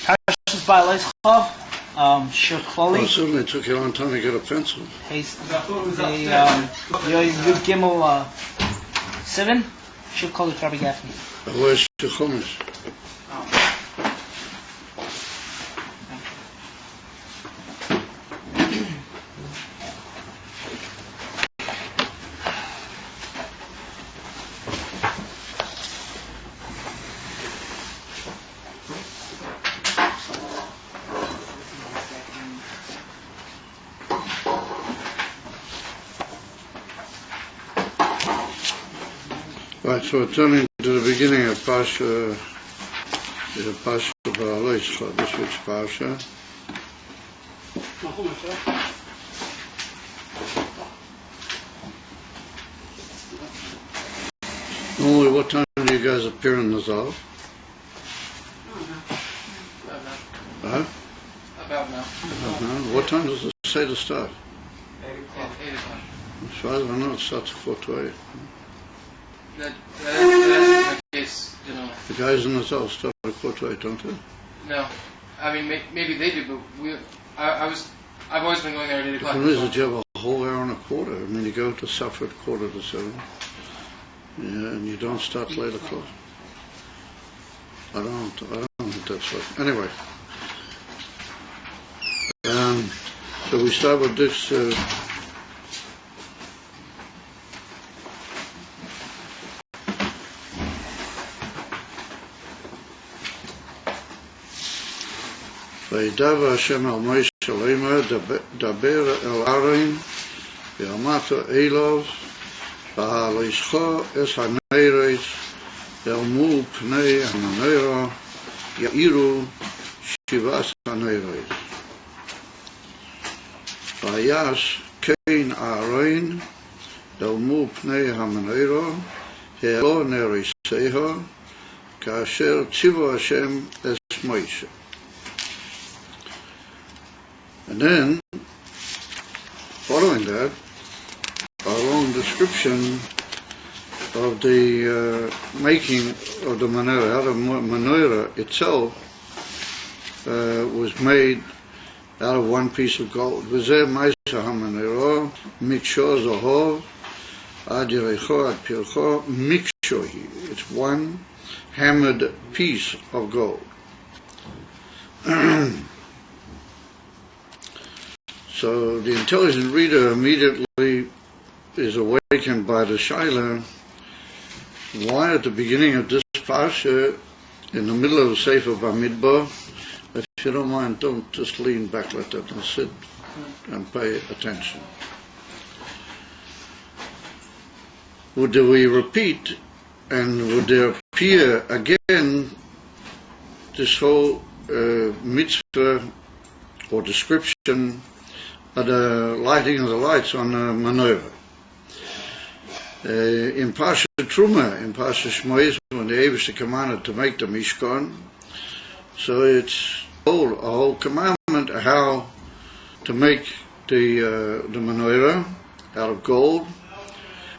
Parshas Behaaloscha, Shir Klali. Well, it certainly took you a long time to get a pencil. Yud Gimel Sivan, Shir Klali Rabbi Gafni. Where's the Chumash? Right, so we're turning to the beginning of Parsha Behaaloscha, this week's Parsha. Normally, what time do you guys appear in the Zal? Huh? About now. What time does it say to start? 8 o'clock. As far as I know, it starts at 4:20. That's the case, you know. The guys in the Zal start at 4:20, don't they? No. I mean, maybe they do, but I've always been going there at 8 o'clock. The problem is that you have a whole hour and a quarter. I mean, you go to supper at 6:45. Yeah, and you don't start till 8 o'clock. I don't think that's right. Anyway. So we start with this וידבר השם על מוישה לאמר דבר אל אהרון ואמרת אליו בהלשכה את הנרות אל מול פני המנורה יאירו 7 הנרות ויעש כן אהרון אל מול פני המנורה העלו נריסיה כאשר ציווה השם את מוישה. And then, following that, a long description of the making of the menorah. How the menorah itself was made out of one piece of gold. V'zeh ma'aseh hamenorah, mikshor zahov, ad yerecho, ad pircho, mikshohi. It's one hammered piece of gold. So the intelligent reader immediately is awakened by the Shaila. Why at the beginning of this Parsha, in the middle of the Sefer Bamidbar, if you don't mind, don't just lean back like that and sit and pay attention. Would we repeat and would there appear again this whole mitzvah or description of the lighting of the lights on the menorah? In Parsha Truma, in Parsha Shmois, when the Eibishter commanded to make the Mishkan, so it's a whole commandment how to make the menorah out of gold,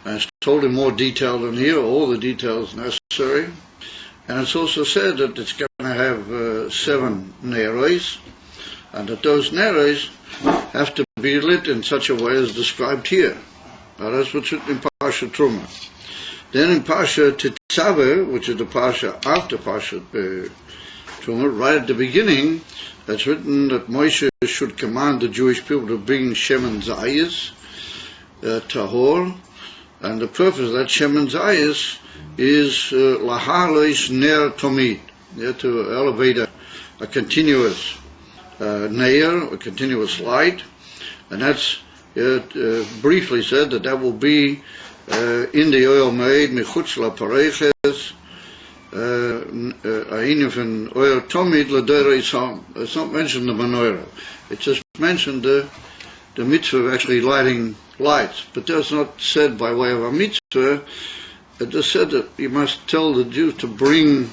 and it's told in more detail than here, all the details necessary, and it's also said that it's going to have 7 neros, and that those neros have to be lit in such a way as described here. Now that's what's written in Parsha Truma. Then in Parsha Tetzaveh, which is the Parsha after Parsha Truma, right at the beginning, that's written that Moshe should command the Jewish people to bring Shemen Zayis, Tahor, and the purpose of that Shemen Zayis is Lahalos Ner Tomid, to elevate a continuous Neir, a continuous light, and that's briefly said that will be in the oil made michutz lapareches ainu von oil tomid l'derei sam. It's not mentioned the menorah. It just mentioned the mitzvah of actually lighting lights, but that's not said by way of a mitzvah. It just said that you must tell the Jews to bring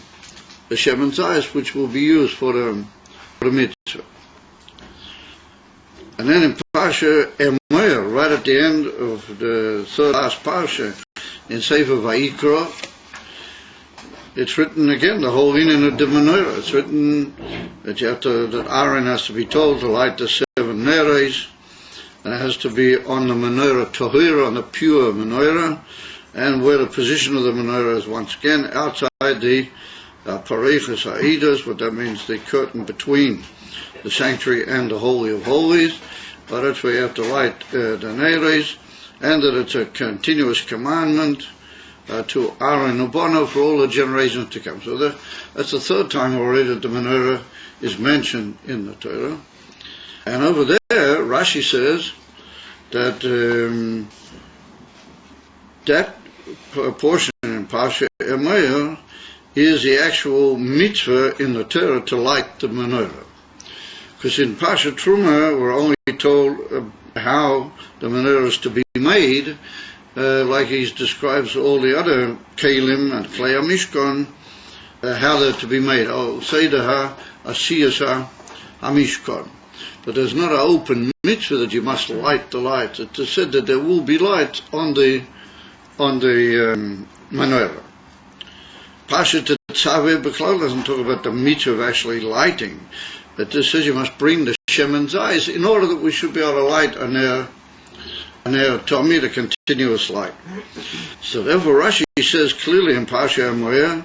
the shemen zayis, which will be used for the mitzvah. And then in Parsha Emor, right at the end of the third last Parsha, in Sefer Vayikra, it's written again, the whole inyan of the menorah. It's written that that Aaron has to be told to light the 7 neres, and it has to be on the menorah tahira, on the pure menorah, and where the position of the menorah is once again outside the pareches ha'idas, what that means, the curtain between the sanctuary and the Holy of Holies. But that's where you have to light the neres, and that it's a continuous commandment to Aaron Ubano for all the generations to come. So that's the 3rd time already that the menorah is mentioned in the Torah. And over there, Rashi says that that portion in Parsha Emor is the actual mitzvah in the Torah to light the menorah. Because in Parsha Truma, we're only told how the menorah is to be made, like he describes all the other kelim and klei mishkan, how they're to be made. Oh, seidah asiyasa hamishkan. But there's not an open mitzvah that you must light the lights. It's said that there will be lights on the menorah. Parsha Tetzaveh B'klal doesn't talk about the mitzvah of actually lighting, but this says you must bring the shemen zayis in order that we should be able to light on their Tommy, the continuous light. So therefore Rashi says clearly in Parsha Emor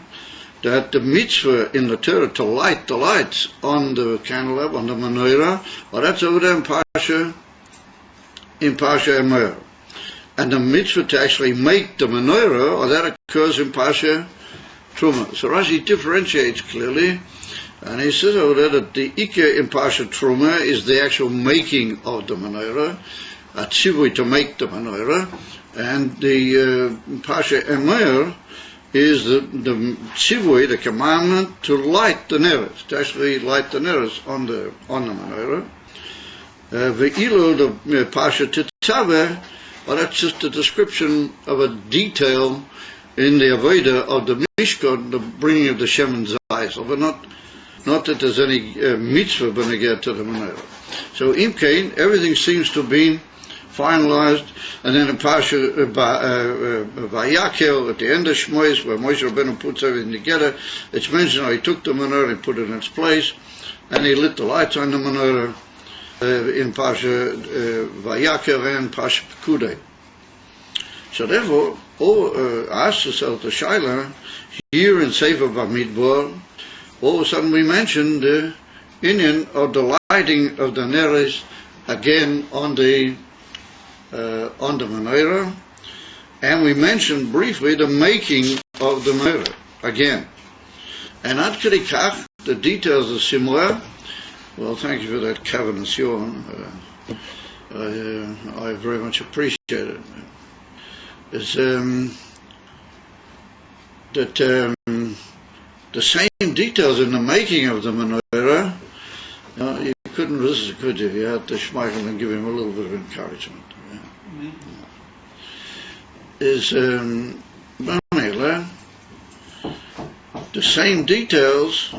that the mitzvah in the Torah to light the lights on the candelabra, on the menorah, well, that's over there in Parsha Emor. And the mitzvah to actually make the menorah, or that occurs in Parsha Truma. So Rashi differentiates clearly, and he says over there that the Ikka in Parsha Truma is the actual making of the menorah, a tzivui to make the menorah, and the Parsha Emor is the tzivui, the commandment to light the neres, to actually light the neres on the menorah. Ve'ilu, the Parsha Tetzaveh, well, that's just a description of a detail in the avodah of the mishkan, the bringing of the shemen zayis, but not that there's any mitzvah when they get to the menorah. So Imkain, everything seems to be finalized, and then in Parsha Vayakel, at the end of Shmois, where Moshe Rabbeinu puts everything together, it's mentioned how he took the menorah and put it in its place, and he lit the lights on the menorah in Parsha Vayakel and Parsha Pekudei. So therefore, ask yourself the Shaila, here in Sefer Bamidbar, all of a sudden we mentioned the inyan of the lighting of the neres again on the menorah, and we mentioned briefly the making of the menorah again. And ad kei kach, the details are similar. Well, thank you for that kavanasyon. I very much appreciate it. Is that the same details in the making of the menorah, you couldn't resist, could you? You had to schmeichel and give him a little bit of encouragement. Yeah. Is the same details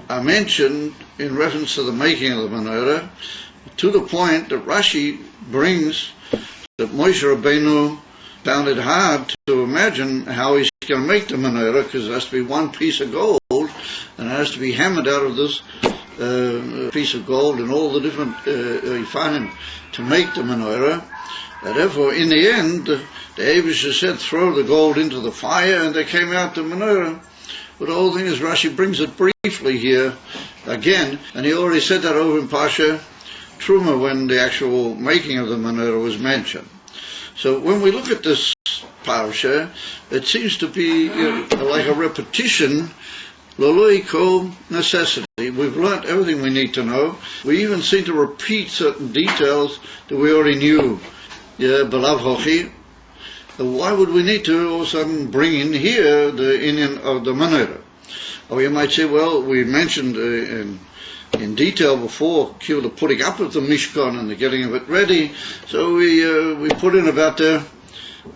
are mentioned in reference to the making of the menorah, to the point that Rashi brings that Moshe Rabbeinu found it hard to imagine how he's going to make the menorah, because it has to be one piece of gold, and it has to be hammered out of this piece of gold and all the different yifanim to make the menorah. And therefore, in the end, the Eibusha said, throw the gold into the fire, and they came out the menorah. But the whole thing is, Rashi brings it briefly here again, and he already said that over in Parsha Truma when the actual making of the menorah was mentioned. So when we look at this parsha, it seems to be like a repetition, loloi kol necessity. We've learnt everything we need to know. We even seem to repeat certain details that we already knew. Belav hochi. Why would we need to all of a sudden bring in here the inyan of the menorah? Or you might say, well, we mentioned in detail before the putting up of the Mishkan and the getting of it ready. So we put in about the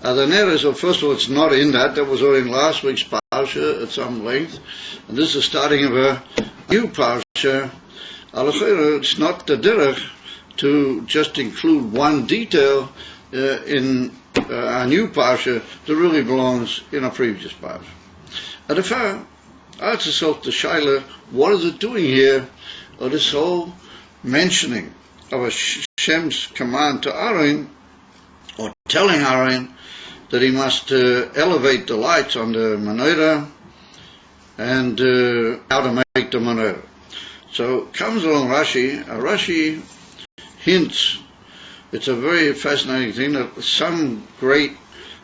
neres. So first of all, it's not in that. That was already in last week's parsha at some length. And this is the starting of a new parsha. It's not the derech to just include one detail in a new parsha that really belongs in a previous parsha. And if I ask yourself the Shaila, what is it doing here, or this whole mentioning of Hashem's command to Aaron, or telling Aaron that he must elevate the lights on the menorah, and how to make the menorah. So comes along Rashi. Rashi hints, it's a very fascinating thing, that some great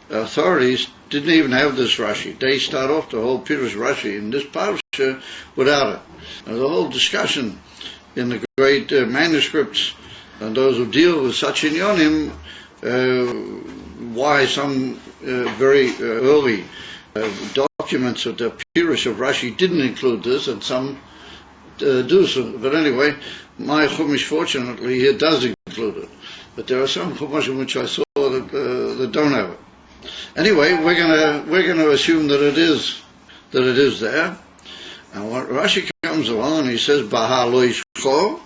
authorities didn't even have this Rashi. They start off the whole Pirush Rashi in this parasha without it. There's a whole discussion in the great manuscripts and those who deal with such inyonim, why some very early documents of the Pirush of Rashi didn't include this, and some do so. But anyway, my Chumash, fortunately, here does include it. But there are some Chumash in which I saw that don't have it. Anyway, we're gonna assume that it is there. And when Rashi comes along and he says Behaaloscha,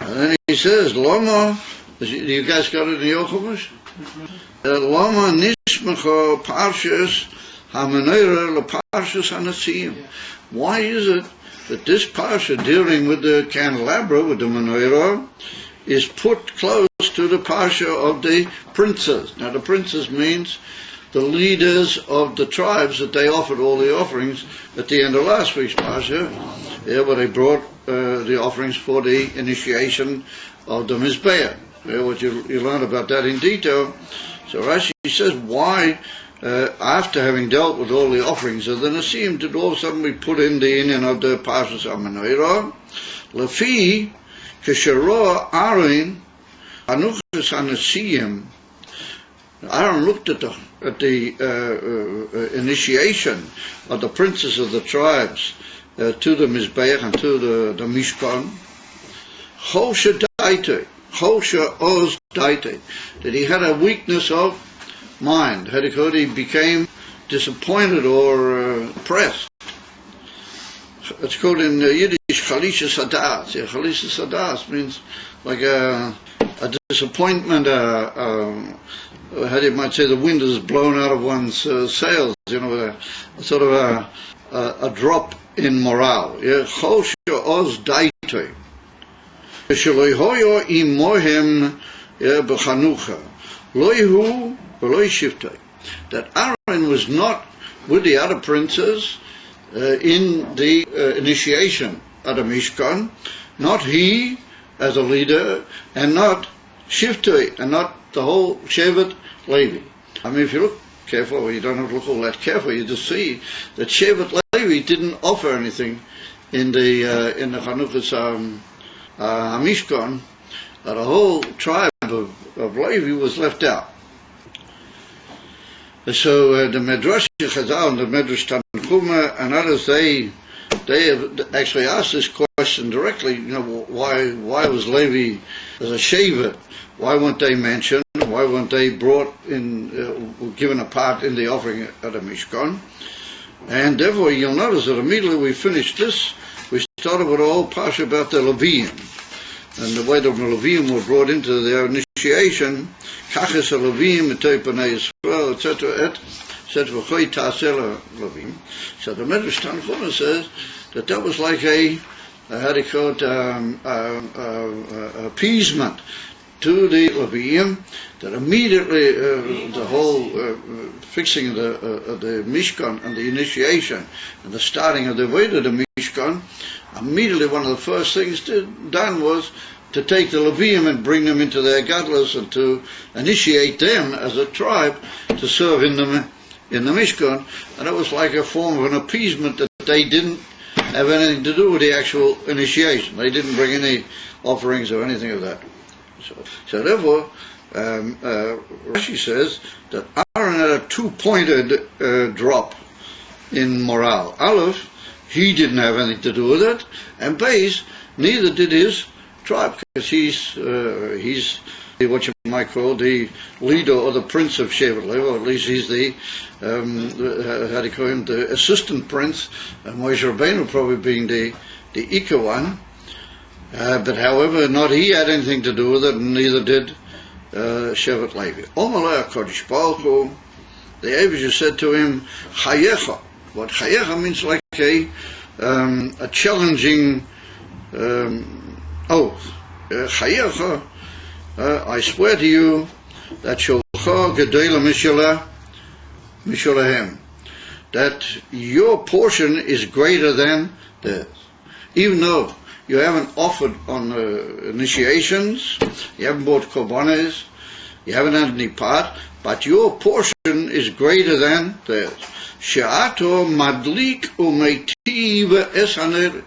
and then he says Lama. You guys got it in your Chumash? Lama nishmecha parshas hamenorah leparshas hanasiim. Why is it that this parsha dealing with the candelabra, with the menorah, is put close to the parsha of the princes? Now the princes means the leaders of the tribes, that they offered all the offerings at the end of last week's parsha, where they brought the offerings for the initiation of the Mizbeach. What you learn about that in detail. So Rashi says, why, after having dealt with all the offerings of the Nasiim, did all of a sudden we put in the inyan of the Parshas HaMenorah? Lefi, Keshero Aaron, Hanuchas HaNasiim. Aaron looked at the initiation of the princes of the tribes to the Mizbeach and to the Mishkan. Choshe Daite, Choshe Oz Daite, that he had a weakness of mind. He became disappointed or oppressed. It's called in Yiddish Chalisha Sadas. Yeah, Chalisha Sadas means like a disappointment, how you might say, the wind is blown out of one's sails, a sort of a drop in morale. Yeah, Choshe Oz Daite. That Aaron was not with the other princes in the initiation of the Mishkan, not he as a leader, and not Shiftoi, and not the whole Shevet Levi. I mean, if you look careful, or you don't have to look all that careful, you just see that Shevet Levi didn't offer anything in the Chanukas Mishkan. The whole tribe of Levi was left out. So the Medrash Chazal and the Medrash Tanchuma and others, they have actually asked this question directly. Why was Levi as a shaver? Why weren't they mentioned? Why weren't they brought in, given a part in the offering at the Mishkan? And therefore, you'll notice that immediately we finished this, we started with a whole parsha about the Leviim, and the way the Leviim were brought into their initiation, Kachas Leviim, Etei Panei Yisrael, etc., etc. Leviim. So the Medrash Tanchuma says that was like a appeasement to the Leviim, that immediately the whole fixing of the Mishkan and the initiation and the starting of the way to the Mishkan, immediately one of the first things done was to take the Leviim and bring them into their gadlus and to initiate them as a tribe to serve in the Mishkan. And it was like a form of an appeasement that they didn't have anything to do with the actual initiation. They didn't bring any offerings or anything of that. So therefore, Rashi says that Aaron had a two-pointed drop in morale. Aleph, he didn't have anything to do with it, and Beis, neither did his tribe, because he's what you might call the leader or the prince of Shevet Levi, or at least he's the how do you call him, the assistant prince, and Moshe Rabbeinu probably being the Ikka one. But however, not he had anything to do with it, and neither did Shevet Levi. Omalei HaKadosh Baruch Hu, the Eibusha said to him, Chayecha, What chayecha means like a challenging oath. Chayecha, I swear to you that sholcha gedela mishalahem, that your portion is greater than theirs. Even though you haven't offered on initiations, you haven't bought korbanos, you haven't had any part, but your portion is greater than theirs. She'ato madlik umeitiv es haneres,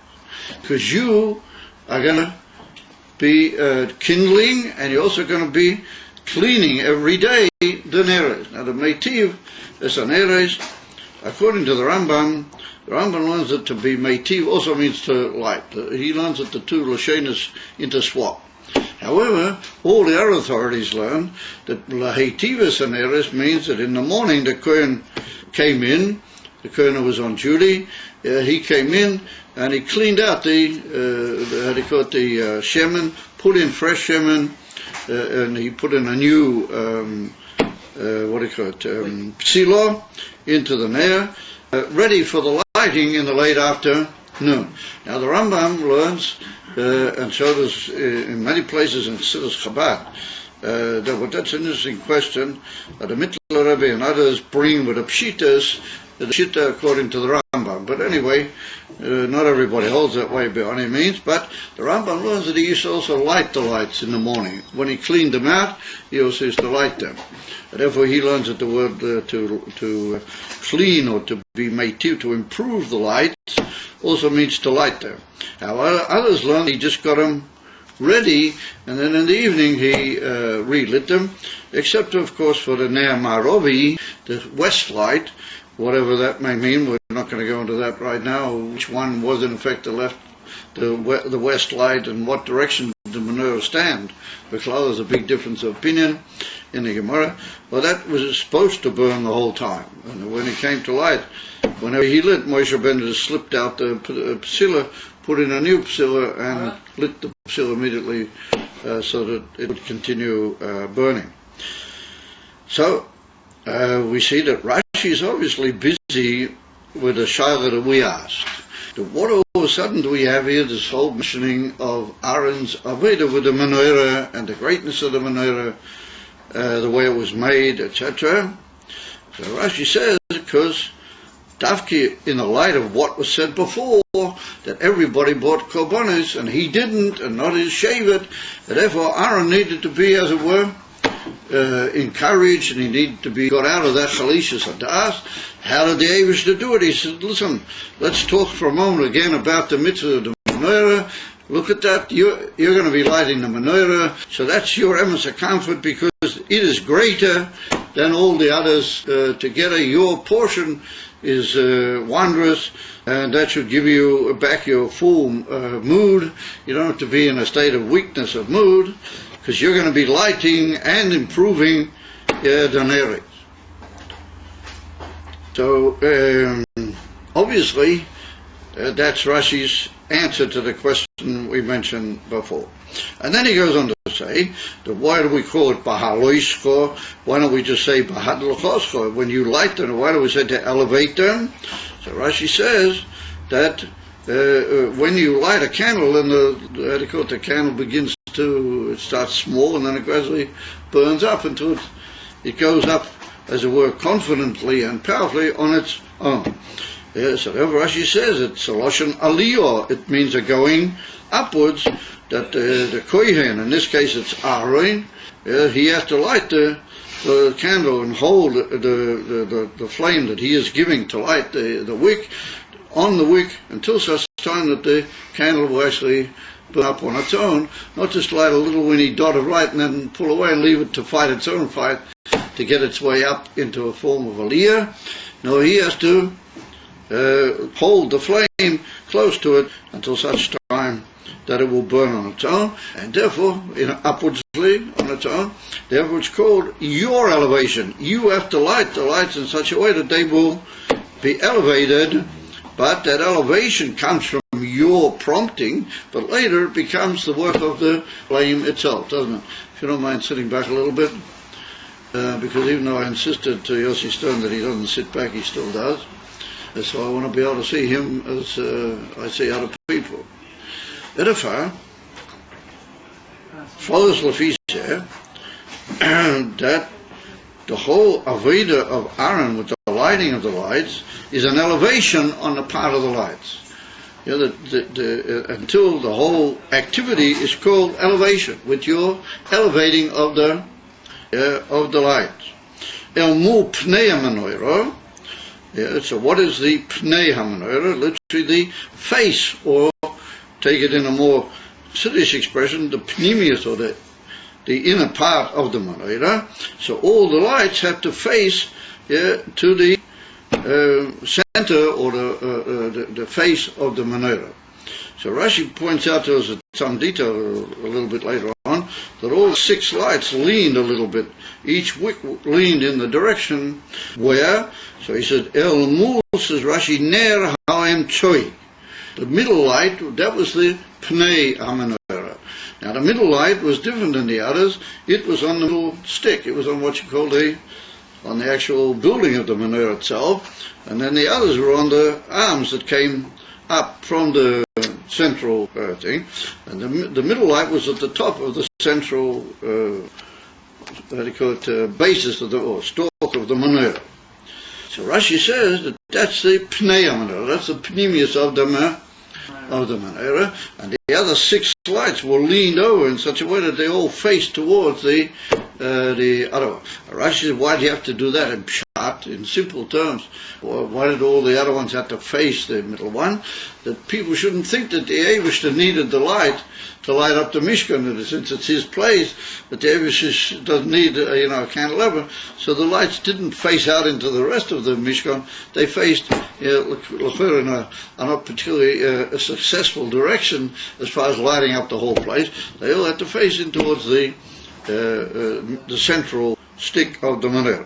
because you are going to be kindling, and you're also going to be cleaning every day the neres. Now the meitiv es haneres, according to the Rambam learns that to be meitiv also means to light. He learns that the two lashonos interswap. However, all the other authorities learn that laheitiv es haneres means that in the morning the Kohen came in, the Kohen who was on duty, he came in and he cleaned out the shemen, put in fresh shemen, and he put in a new psilo into the ner, ready for the lighting in the late afternoon. Now the Rambam learns, and so does in many places in Chassidus Chabad, that's an interesting question that the Mittler Rebbe and others bring with the pshitas, the pshita according to the Rambam. But anyway, not everybody holds that way by any means, but the Rambam learns that he used to also light the lights in the morning. When he cleaned them out, he also used to light them. And therefore he learns that the word to clean or to be meitiv, to improve the lights, also means to light them. However, others learn he just got them ready, and then in the evening he relit them, except of course for the Ner Marovi, the west light, whatever that may mean. We're not going to go into that right now, which one was in effect the west light, and what direction did the menorah stand. Because there's a big difference of opinion in the Gemara. Well, that was supposed to burn the whole time, and when it came to light, whenever he lit, Moshe Rabbeinu just slipped out the psila, put in a new psila, and lit the psila immediately, so that it would continue burning. So we see that Rashi is obviously busy with the shaila that we asked. What all of a sudden do we have here, this whole mentioning of Aaron's Aveda with the menorah and the greatness of the menorah, the way it was made, etc. So Rashi says, because Dafki, in the light of what was said before, that everybody bought korbanos and he didn't, and not his shevet, and therefore Aaron needed to be, as it were, encouraged, and he needed to be got out of that chalishas hadas. How did the Eibushter do it? He said, listen, let's talk for a moment again about the mitzvah of the menorah. Look at that, you're going to be lighting the menorah, so that's your emes of comfort, because it is greater than all the others together. Your portion is wondrous, and that should give you back your full mood. You don't have to be in a state of weakness of mood, because you're going to be lighting and improving the neres. So obviously that's Rashi's answer to the question we mentioned before. And then he goes on to say that why do we call it Behaaloscha? Why don't we just say Behaaloscha? When you light them, why do we say to elevate them? So Rashi says that when you light a candle, and the candle begins to, it starts small and then it gradually burns up until it goes up, as it were, confidently and powerfully on its own. So Rashi says it's a lashon aliyah. It means a going upwards. That the kohen, in this case it's Aaron, he has to light the candle and hold the flame that he is giving to light the wick on the wick until such time that the candle will actually burn up on its own, not just light a little weeny dot of light and then pull away and leave it to fight its own fight to get its way up into a form of aliyah. No, he has to hold the flame close to it until such time that it will burn on its own, and therefore, upwardsly on its own. Therefore, it's called your elevation. You have to light the lights in such a way that they will be elevated, but that elevation comes from your prompting, but later it becomes the work of the flame itself, doesn't it? If you don't mind sitting back a little bit, because even though I insisted to Yossi Stone that he doesn't sit back, he still does. So I want to be able to see him as I see other people. Therefore, follows Lefisha that the whole Aveda of Aaron with the lighting of the lights is an elevation on the part of the lights. You know, until the whole activity is called elevation, with your elevating of the lights. El mu pnei ha-menorah. So what is the pnei ha-menorah? Literally the face, or take it in a more Siddish expression, the pnimius, or the inner part of the menorah. So all the lights have to face to the center, or the face of the menorah. So Rashi points out to us some detail a little bit later on that all 6 lights leaned a little bit. Each wick leaned in the direction where, so he said, El Mul, says Rashi, Ner Haem Choi. The middle light, that was the Pnei HaMenorah. Now the middle light was different than the others. It was on the little stick. It was on what you call on the actual building of the menorah itself. And then the others were on the arms that came up from the central thing. And the middle light was at the top of the central, basis of or stalk of the menorah. So Rashi says that that's the Pnei HaMenorah, that's the pnimius of the menorah, and the other 6 lights were leaned over in such a way that they all faced towards the other one. Rashi said, why do you have to do that in pshat, in simple terms? Why did all the other ones have to face the middle one? That people shouldn't think that the Eivishter needed the light to light up the Mishkan, since it's his place, but the Eivishter doesn't need a candelabra, so the lights didn't face out into the rest of the Mishkan. They faced in a not particularly a successful direction as far as lighting up the whole place. They all had to face in towards the central stick of the menorah.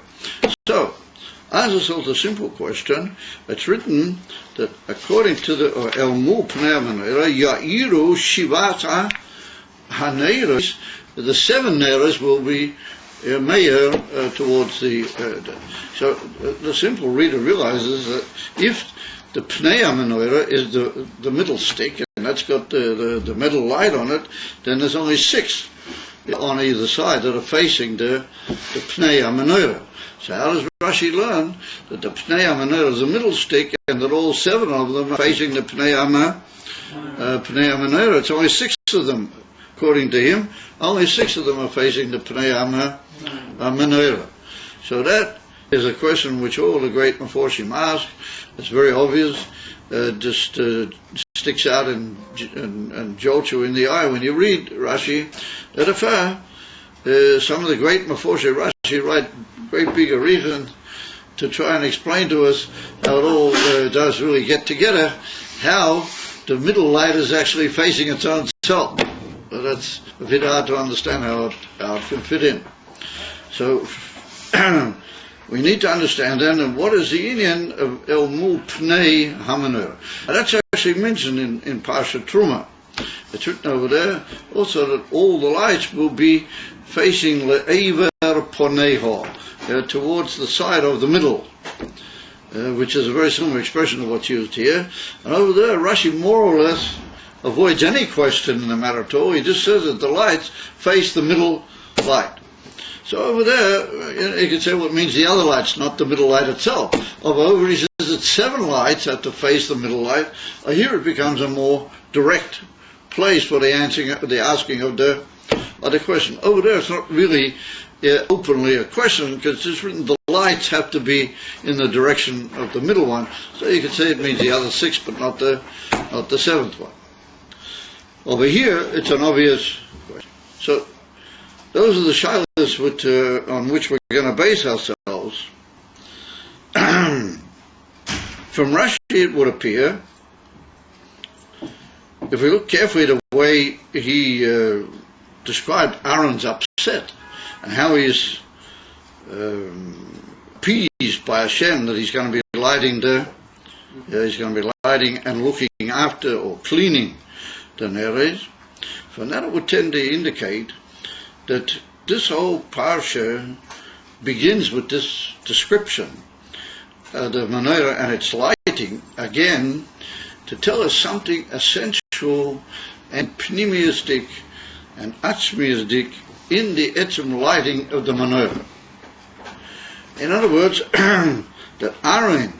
So, answers to the simple question, it's written that according to the El Mu Pnei HaMenorah, Ya'iru Shivata HaNeiros, the 7 neiros will be meir towards the. So the simple reader realizes that if the Pnei HaMenorah is the middle stick, and that's got the metal light on it, then there's only 6 on either side that are facing the Pnei HaMenorah. So how does Rashi learn that the Pnei HaMenorah is the middle stick, and that all 7 of them are facing the Pnei HaMenorah? It's only 6 of them, according to him. Only 6 of them are facing the Pnei HaMenorah. So that is a question which all the great Meforshim ask. It's very obvious. Just sticks out and jolts you in the eye when you read Rashi. At afar, some of the great Meforshim Rashi write great big reason to try and explain to us how it all does really get together, how the middle light is actually facing its own self. But that's a bit hard to understand how it can fit in. So we need to understand then what is the inyan of El Mu Pnei HaMenorah. That's actually mentioned in Parsha Truma. It's written over there also that all the lights will be facing Le'ever Poneho, towards the side of the middle, which is a very similar expression of what's used here. And over there Rashi more or less avoids any question in the matter at all. He just says that the lights face the middle light. So over there, you could say, well, it means the other light's not the middle light itself. Over he says that 7 lights have to face the middle light. Here it becomes a more direct place for the asking of the question. Over there, it's not really openly a question, because it's written the lights have to be in the direction of the middle one. So you could say it means the other 6, but not the 7th one. Over here, it's an obvious question. So those are the shilas on which we're going to base ourselves. From Rashi, it would appear, if we look carefully at the way he described Aaron's upset and how he's appeased by Hashem that he's going to be lighting and looking after or cleaning the neres. From that, it would tend to indicate that this whole parsha begins with this description the menorah and its lighting, again, to tell us something essential and pneumistic and atzmiistic in the etzem lighting of the menorah. In other words, that Aaron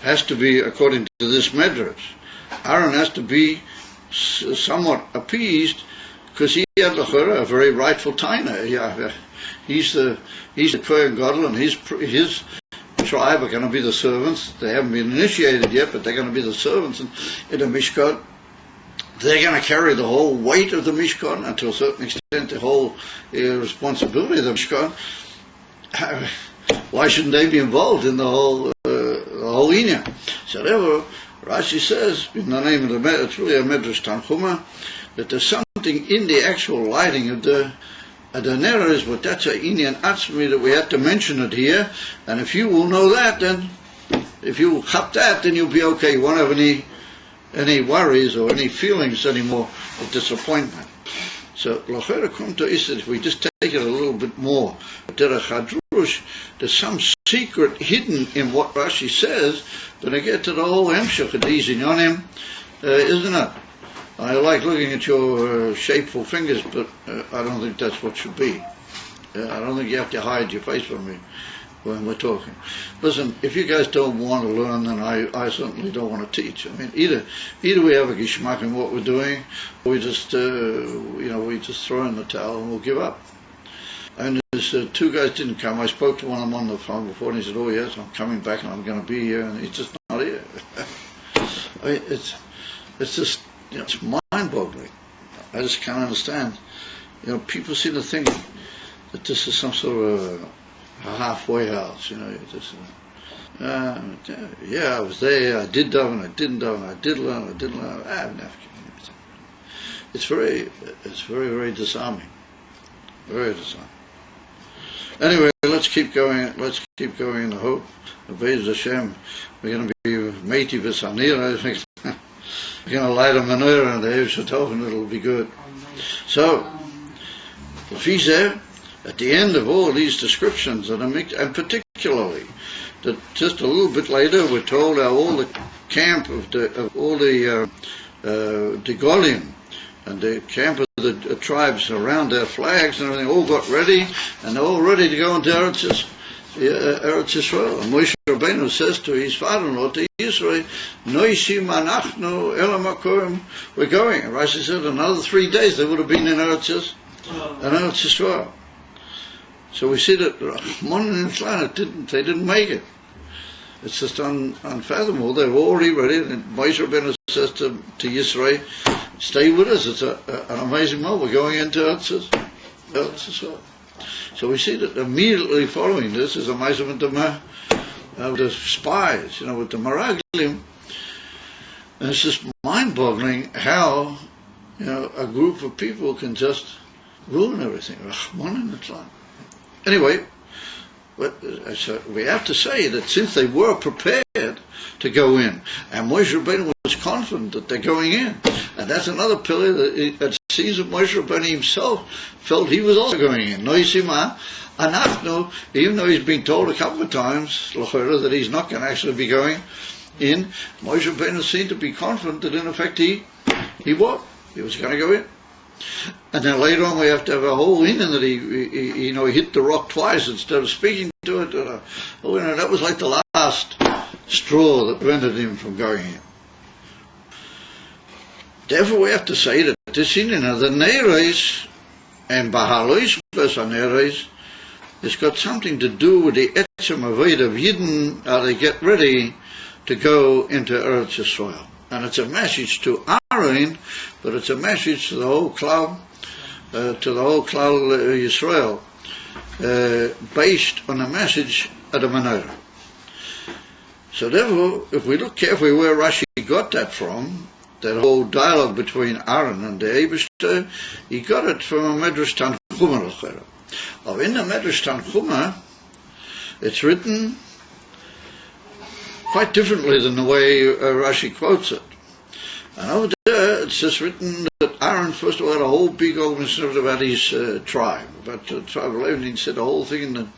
has to be, according to this medrash, Aaron has to be somewhat appeased because he had a very rightful taina. He's the Kohen Gadol, and his tribe are going to be the servants. They haven't been initiated yet, but they're going to be the servants in the Mishkan. They're going to carry the whole weight of the Mishkan, and to a certain extent the whole responsibility of the Mishkan. Why shouldn't they be involved in the whole inyan? So therefore, Rashi says, in the name of it's really a Medrash Tanchuma, that there's something in the actual lighting of the Neres, but that's an inyan atzmi that we have to mention it here, and if you will know that, then if you will chap that, then you'll be okay. You won't have any worries or any feelings anymore of disappointment. So, L'chera Kumta is that if we just take it a little bit more, Derech Hadrush, there's some secret hidden in what Rashi says, when I get to the whole Hemshech of these inyanim, isn't it? I like looking at your shapeful fingers, but I don't think that's what should be. I don't think you have to hide your face from me when we're talking. Listen, if you guys don't want to learn, then I certainly don't want to teach. I mean, either we have a gishmak in what we're doing, or we just throw in the towel and we'll give up. And there's two guys didn't come. I spoke to one of them on the phone before, and he said, "Oh yes, I'm coming back and I'm going to be here," and he's just not here. I mean, it's just, it's mind-boggling. I just can't understand. People seem to think that this is some sort of a halfway house. I was there. I did daven. I didn't daven. I did learn. I didn't learn. I have never. It's very, very disarming. Very disarming. Anyway, let's keep going. Let's keep going in the hope of Be'ez Hashem. We're going to be meiti v'sanir. I think we're going to light a menorah and the Erev Shatof, and it'll be good. So, Lefizeh, at the end of all these descriptions, and particularly that just a little bit later, we're told how all the camp of all the Golim and the camp of the tribes around their flags and everything all got ready, and they're all ready to go into Eretz Yisrael. And Moshe Rabbeinu says to his father-in-law, to Yisrael, Noishim anachnu el hamakom, we're going. And Rashi said another 3 days they would have been in Eretz Yisrael. So we see that Rahman and Islan, they didn't make it. It's just unfathomable. They're already ready. And Moshe Rabbeinu says to Yisrael, stay with us. It's an amazing moment. We're going into Eretz Yisrael. So we see that immediately following this is a measurement of the spies, with the Meraglim. And it's just mind-boggling how, a group of people can just ruin everything. Rahman and Islan. Anyway, so we have to say that since they were prepared to go in, and Moshe Rabbeinu was confident that they're going in, and that's another pillar that it seems that Moshe Rabbeinu himself felt he was also going in. Noisima, anachnu, even though he's been told a couple of times, that he's not going to actually be going in, Moshe Rabbeinu seemed to be confident that in effect he was going to go in. And then later on we have to have a whole inyan that he hit the rock twice instead of speaking to it. That was like the last straw that prevented him from going in. Therefore we have to say that this inyan of the Neres and Behaaloscha Neres has got something to do with the etzem avodah of Yidden, how they get ready to go into Eretz Yisrael. And it's a message to Aaron, but it's a message to the whole Klal Yisrael, based on a message of the menorah. So therefore, if we look carefully where Rashi got that from, that whole dialogue between Aaron and the Eibishter, he got it from a Medrash Tanchuma. In the Medrash Tanchuma, it's written quite differently than the way Rashi quotes it. And over there, it's just written that Aaron, first of all, had a whole big old mitzvah about his tribe, about the tribe of Levi. He said the whole thing in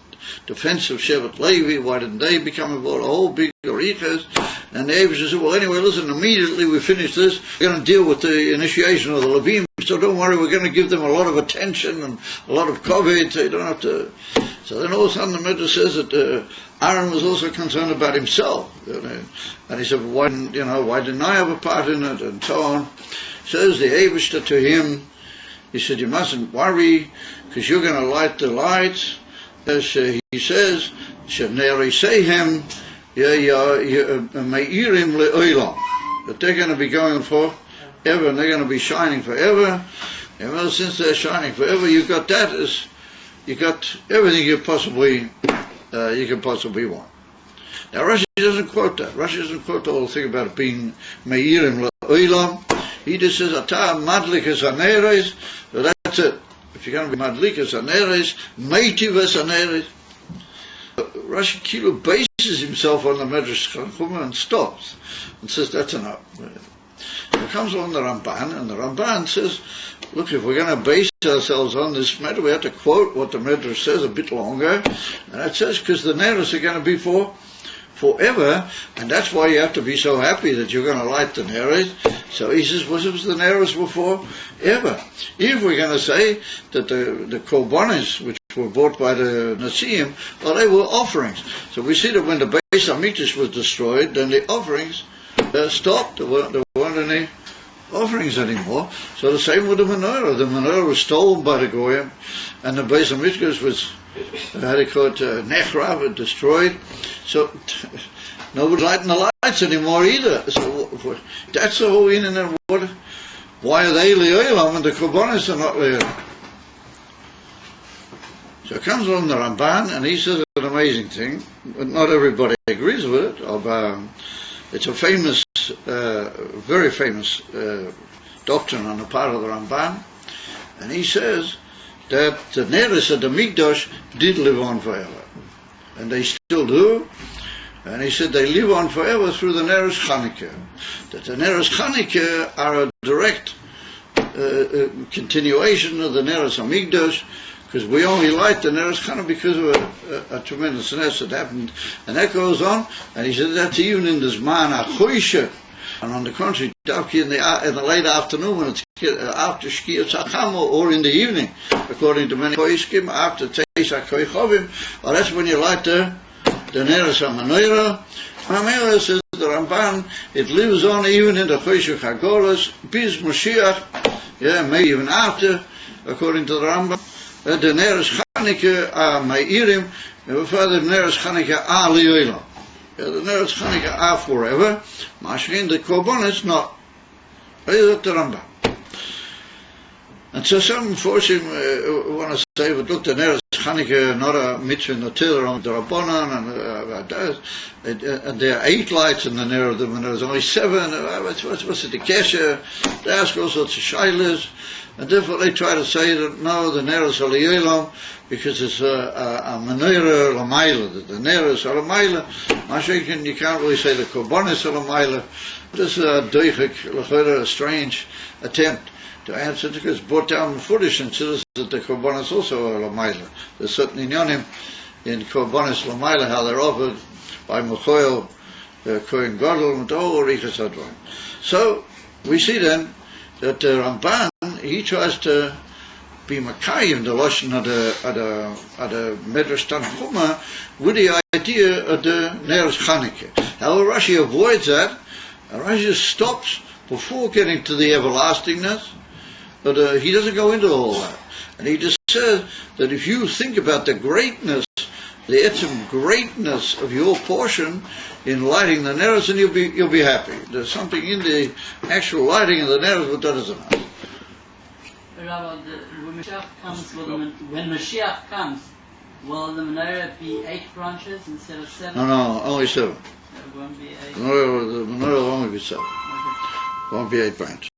defense of Shevet Levi, why didn't they become involved? A whole big arichas. And the Abish said, well, anyway, listen, immediately we finish this, we're going to deal with the initiation of the Levim, so don't worry, we're going to give them a lot of attention and a lot of koved, so you don't have to. So then all of a sudden the Midrash says that Aaron was also concerned about himself. And he said, why didn't I have a part in it? And so on. Says the Abish to him, he said, you mustn't worry, because you're going to light the lights. As he says, Sheneri Sehem, Me'irim Le'olam, that they're going to be going forever, and they're going to be shining forever. And well, since they're shining forever, you got everything you can possibly want. Now Rashi doesn't quote that. Rashi doesn't quote the whole thing about it being Me'irim Le'olam. He just says, Ata Madlikas Haneres, so that's it. If you're going to be Madlikas Haneres, Meitivas Haneres. Rashi Kilo bases himself on the Medrash Chachuma and stops and says that's enough. It comes along the Ramban, and the Ramban says, look, if we're going to base ourselves on this matter, we have to quote what the Medrash says a bit longer, and it says because the Neros are going to be forever, and that's why you have to be so happy that you're going to light the Neros. So he says, what if the Neros were forever? If we're going to say that the Korbanos, which were bought by the Nasiim, well, they were offerings. So we see that when the Beis HaMikdash was destroyed, then the offerings stopped. There weren't any offerings anymore. So the same with the menorah. The menorah was stolen by the Goyim, and the Beis HaMikdash was, Nechrav, destroyed. So nobody's lighting the lights anymore either. So that's the whole in and what. Why are they Le'olam and the Korbanos are not Le'olam? So it comes along the Ramban, and he says an amazing thing, but not everybody agrees with it. It's a famous, very famous doctrine on the part of the Ramban, and he says that the Neres of the Mikdash did live on forever, and they still do. And he said they live on forever through the Neres Chanukah. That the Neres Chanukah are a direct continuation of the Neres HaMikdash, because we only light the Neres Chanukah because of a tremendous nest that happened. And that goes on, and he said that's even in the Zman HaChoisha. And on the contrary, in the late afternoon, when it's after Shkiyat HaChamo, or in the evening, according to many Koiskim, after Teis HaKoichovim, well, that's when you light the Neres HaMenorah. HaMenorah, says the Ramban, it lives on even in the Choshech HaGolos, bis Mashiach, maybe even after, according to the Rambam. The Neres Chanukah are Me'irim, and further the Neres Chanukah are Le'olam. The Neres Chanukah are forever, Mashkin, the Korbanos not. That's the Rambam. And so some Mephoshim want to say, but look, the Neres Chanukah not a mitzvah notil on the Rabbanan, and there are 8 lights in the Ner of the Menorah. There's only 7. What's it, the Kesher? They ask all sorts of shaylas, and therefore they try to say that no, the Neres are Le'olam, because it's a Menorah L'mayla, that the Neres are L'mayla. Mashiach, you can't really say the Korbanos are L'mayla. This is a strange attempt to answer, because it's brought down Mefurish and says that the Korbanos also are L'mayla. There's certain inyanim in Korbanos L'mayla, how they're offered by Mechoel, Kohen Gadol, and all Rikas Hadron. So we see then that the Ramban, he tries to be Makayim, the Lashon of the Medrash Tanchuma, with the idea of the Neres Chanukah. However, Rashi avoids that, and Rashi stops before getting to the everlastingness, but he doesn't go into all that. And he just says that if you think about the greatness, the etzem greatness of your portion in lighting the Neres, then you'll be happy. There's something in the actual lighting of the Neres that doesn't happen. Rabbi, when Mashiach comes, will the menorah be 8 branches instead of 7? No, only 7. It won't be 8. The menorah will only be 7. Okay. It won't be 8 branches.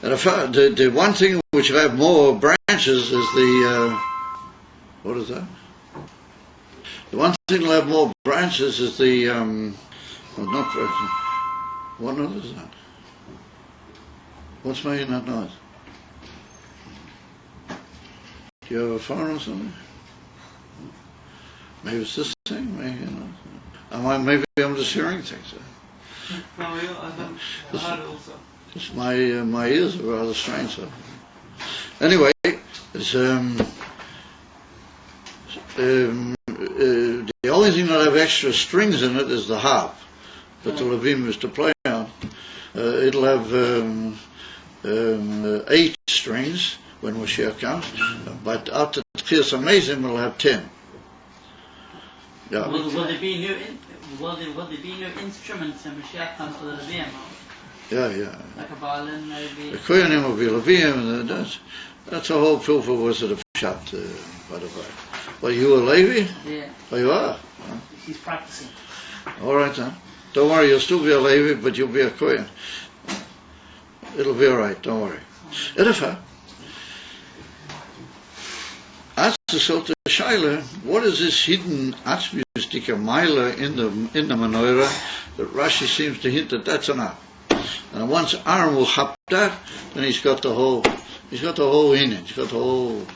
And the one thing which will have more branches is the what is that? The one thing will have more branches is the not branches. What noise is that? What's making that noise? Do you have a phone or something? Maybe it's this thing, maybe, maybe I'm just hearing things. No, I heard it also. Just my ears are rather strange. So. Anyway, it's, the only thing that have extra strings in it is the harp that the Levim is to play on. It'll have 8 strings when Moshiach comes, but after Tchias Amazim it'll have 10. Yeah. Will there be new instruments when Moshiach comes to the Levim? Yeah. Like a violin, maybe. The Koyanim will be Levim, and that's a whole filter wizard of Pshat, by the way. Well, you a Levi? Yeah. Oh, you are? He's practicing. All right then. Don't worry, you'll still be a Levi, but you'll be a Koyan. It'll be all right. Don't worry. Edifa. As the Sota Shaila, what is this hidden atzmistika Maila in the menorah that Rashi seems to hint that that's enough? And once Aaron will hap that, then he's got the whole in it. He's got the whole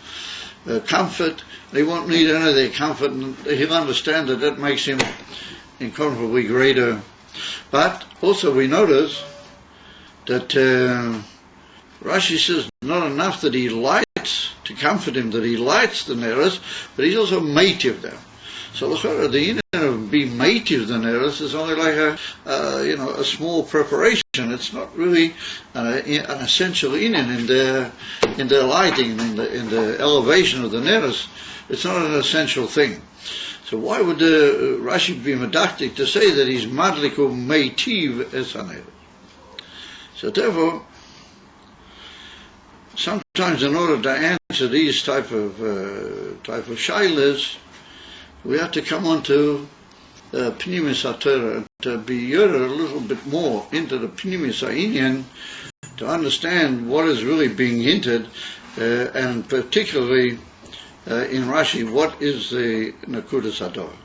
comfort. He won't need any of their comfort, and he'll understand that makes him incomparably greater. But also we notice that Rashi says not enough that he lights to comfort him, that he lights the neros, but he's also mative them. So the inyan of being mative the neros is only like a small preparation. It's not really an essential inyan in their lighting, in the elevation of the neros. It's not an essential thing. So why would Rashi be medactic to say that he's madliku meitiv es haneros? So therefore, sometimes in order to answer these type of shailas, we have to come on to Pnimis HaTorah, to be yurd a little bit more into the Pnimis HaInyan, to understand what is really being hinted, and particularly in Rashi, what is the Nakudas HaTorah.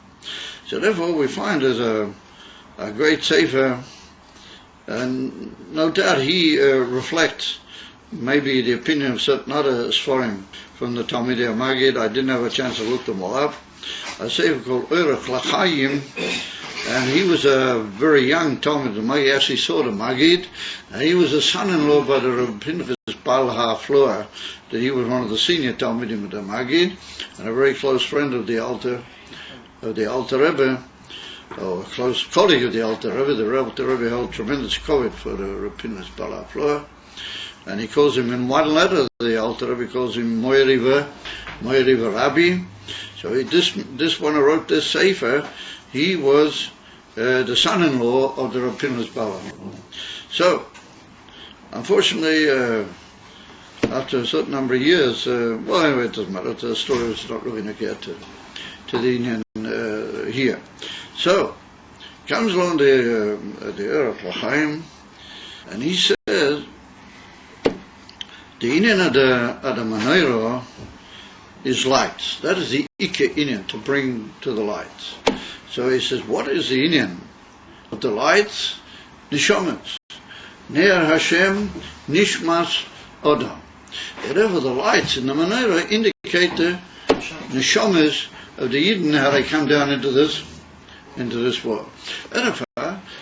So therefore we find there's a great sefer, and no doubt he reflects maybe the opinion of certain other Sforim from the Talmidei Magid. I didn't have a chance to look them all up. A sefer called Orech L'Chaim, and he was a very young Talmidei Magid. He actually saw the Magid, and he was a son-in-law by the Reb Pinchas Baal HaFlor, that he was one of the senior Talmidim of the Magid, and a very close friend of the Alter Rebbe, or a close colleague of the Alter Rebbe. The Alter Rebbe held tremendous kavod for the Reb Pinchas Baal HaFlor, and he calls him in one letter, the Alter Rebbe calls him Moiriva Rabbi. So this one who wrote this sefer, he was the son-in-law of the Reb Pinchas Baal HaFlor. So, unfortunately, after a certain number of years, well, anyway, it doesn't matter. The story is not really going to get to the Indian here. So, comes along the Orech L'Chaim, and he says the Indian of the menorah is lights. That is the Ike Indian, to bring to the lights. So he says, what is the Indian of the lights? Nishomas. Ner Hashem Nishmas Odam. Whatever the lights in the menorah indicate the neshamas of the Yidden, how they come down into this world. And if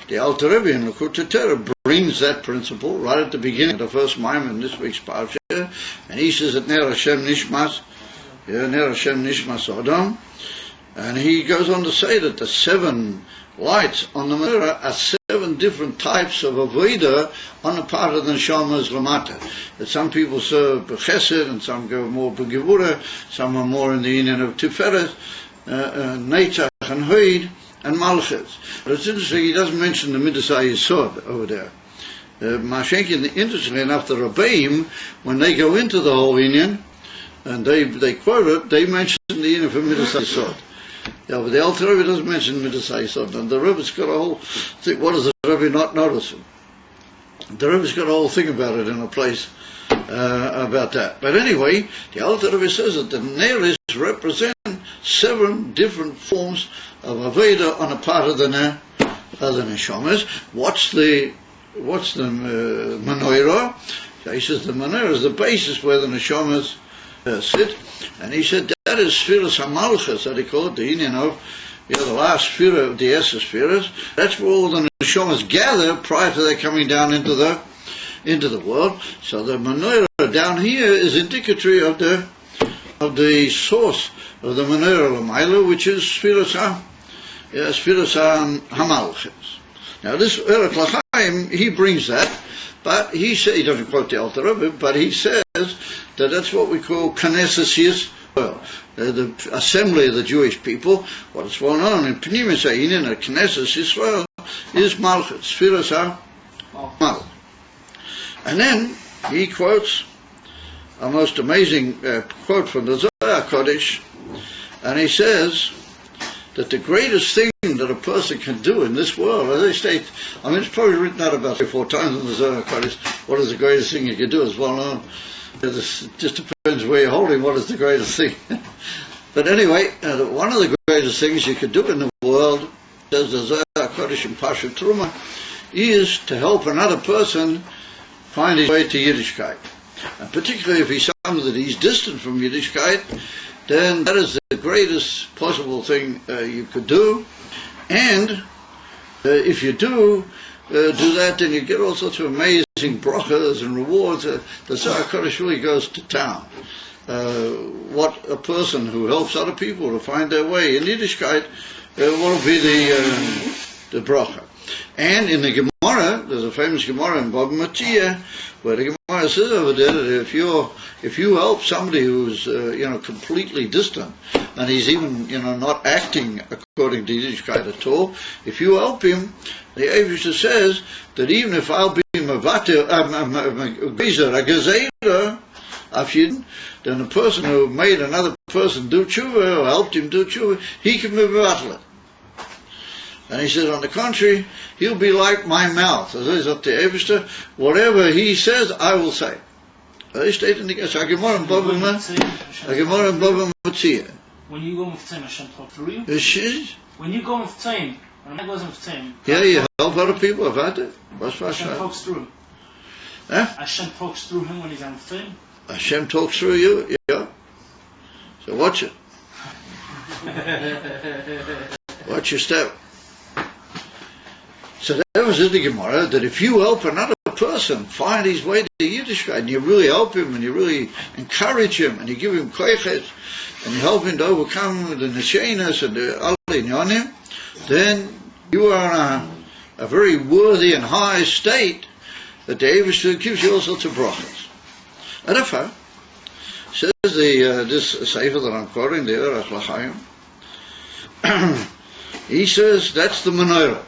the Alter Rebbe in Likutei Torah brings that principle right at the beginning of the first mime in this week's parsha, and he says that Ner Hashem Nishmas Odam, and he goes on to say that the 7 lights on the menorah are 7 different types of avodah on the part of the neshamas lamata. That some people serve b'chesed, and some go more b'gevura, some are more in the union of tiferet, netzach and hoid, and malchus. But it's interesting, he doesn't mention the midas hayesod over there. Interestingly enough, the Rabbeim, when they go into the whole union, and they quote it, they mention the union for midas hayesod. Yeah, but the Alter Rebbe doesn't mention midas hayesod, and the Rebbe's got a whole thing. What does the Rebbe not notice? The Rebbe's got a whole thing about it in a place about that. But anyway, the Alter Rebbe says that the neros represent 7 different forms of avodah on a part of the neshamas. What's the menorah? So he says the menorah is the basis where the neshamas sit, and he said that that is Spheres HaMalchus, that they call it, the union of, the last sphere of the Esser spheres. That's where all the neshamas gather prior to their coming down into the world. So the menorah down here is indicatory of the source of the menorah Lamaila, which is Spheres HaMalchus. Now this Erech L'Chaim, he brings that, but he doesn't quote the Alter Rebbe, but he says that that's what we call Knesset Yisrael, the assembly of the Jewish people. What is going on in Pnimis Ha'inin, a Knesset Yisrael, is Malchus, Spheres HaMalchus. And then he quotes a most amazing quote from the Zohar Kodesh, and he says that the greatest thing that a person can do in this world, as they state, it's probably written out about 3 or 4 times in the Zohar Kodesh, what is the greatest thing you can do is well known. It just depends where you're holding what is the greatest thing. But anyway, one of the greatest things you can do in the world, says the Zohar Kodesh in Pasha Truma, is to help another person find his way to Yiddishkeit. And particularly if he's somebody that he's distant from Yiddishkeit, then that is the greatest possible thing you could do. And if you do that, then you get all sorts of amazing brachas and rewards. The Zohar Kodesh really goes to town. What a person who helps other people to find their way in Yiddishkeit, what will be the bracha. And in the Gemara, there's a famous Gemara in Baba Metzia, where the Gemara says over there that if you help somebody who's completely distant, and he's even not acting according to Yiddishkeit at all, if you help him, the Eivishter says that even if I'll be mevater a gezerah, then the person who made another person do tshuva or helped him do tshuva, he can be mevatel it. And he says, on the contrary, he'll be like my mouth. As is up to Eivishter, whatever he says, I will say. They state in the Gemara in Baba Metzia. When you go Muftzim, Hashem talk through you? When you go Muftzim, when a man goes Muftzim, yeah, you help other people, I've had it. Hashem talks through him. Hashem talks through him when he's on Muftzim? Hashem talks through you, yeah. So watch it. Watch your step. So that was in the Gemara, that if you help another person find his way to Yiddishkeit, and you really help him, and you really encourage him, and you give him koichet, and you help him to overcome the neshenas and the al inyanim, then you are in a very worthy and high state that the Eivishter gives you all sorts of brachas. Therefore, says this sefer that I'm quoting, the Erech L'Chaim, he says that's the menorah.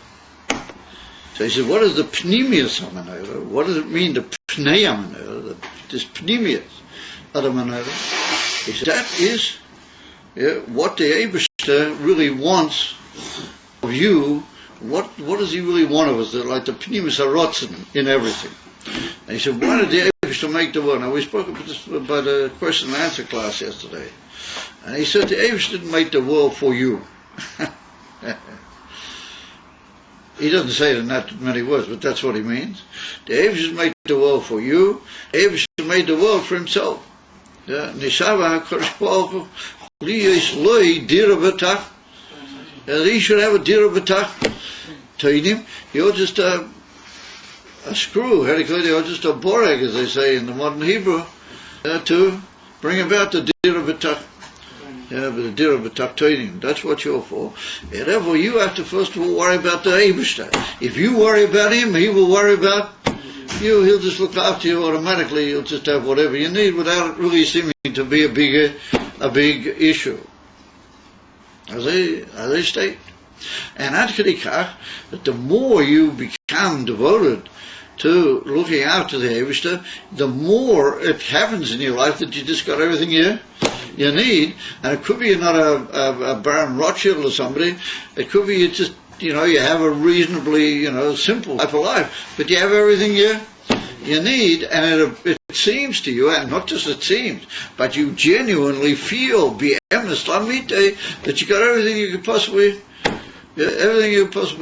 So he said, what is the pnimius of menorah? What does it mean, the pnei menorah, this pnimius of the menorah? He said, that is what the Eibishter really wants of you. What does he really want of us? Like the pnimius harotzen in everything. And he said, why did the Eibishter make the world? Now we spoke about this by the question and answer class yesterday. And he said, the Eibishter didn't make the world for you. He doesn't say it in that many words, but that's what he means. The Eivishter made the world for you. The Eivishter made the world for himself. Nishava HaKadosh Baruch Hu li yesh loi dira b'tach. He should have a dira b'tach. Tainim. You're just a screw, or just a boreg, as they say in the modern Hebrew, to bring about the dira b'tach. But the dira b'tach, that's what you're for. And therefore, you have to first of all worry about the Eibishter. If you worry about him, he will worry about you. He'll just look after you automatically. You'll just have whatever you need without it really seeming to be a big issue. As they state. And ad kei kach, that the more you become devoted to looking after the Eibishter, the more it happens in your life that you just got everything you need. And it could be you're not a Baron Rothschild or somebody. It could be you just, you have a reasonably, simple type of life. But you have everything you need, and it seems to you, and not just it seems, but you genuinely feel, that you got everything you could possibly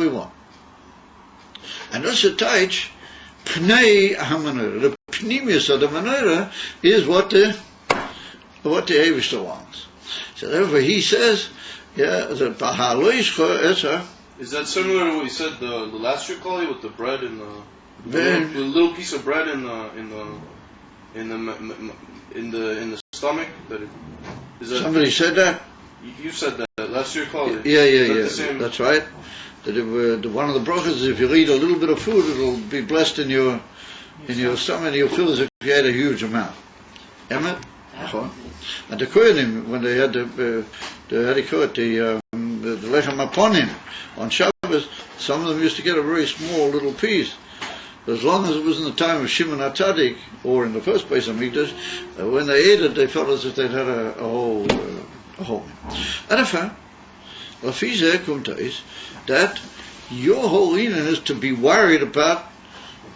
want. And that's a taich, pnei ha-menorah. The pnimius of the menorah is what the Eivishter wants. So therefore he says, that Behaaloscha Sivan. Is that similar to what you said the last year, Kali, with the bread and the little piece of bread in the stomach? Somebody said that? You said that last year, Kali. Yeah. That's right. That one of the brachas is if you eat a little bit of food, it'll be blessed in your stomach, and you'll feel as if you ate a huge amount. Emma? And the Kohanim, when they had the lechem aponim on Shabbos, some of them used to get a very small little piece. But as long as it was in the time of Shimon HaTzadik, or in the first place of Mikdash, when they ate it, they felt as if they'd had a whole. And in fact, Lafizeh Kumtais, that your whole reason is to be worried about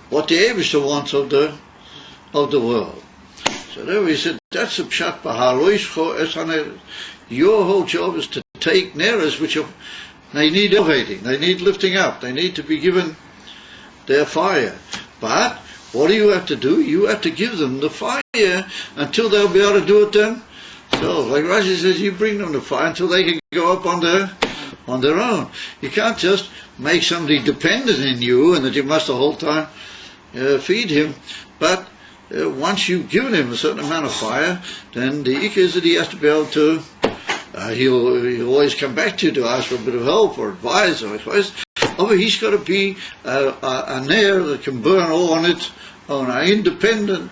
what the Eibishter wants of the world. So there we said, that's a pshat Behaaloscha Sivan. Your whole job is to take neras which they need elevating, they need lifting up, they need to be given their fire. But what do you have to do? You have to give them the fire until they'll be able to do it then. So, like Rashi says, you bring them the fire until they can go up on their own. You can't just make somebody dependent in you and that you must the whole time feed him. But once you've given him a certain amount of fire, then the ikka is that he has to be able to, he'll always come back to you to ask for a bit of help or advice or advice. Over he's got to be a nair that can burn all on its own, an independent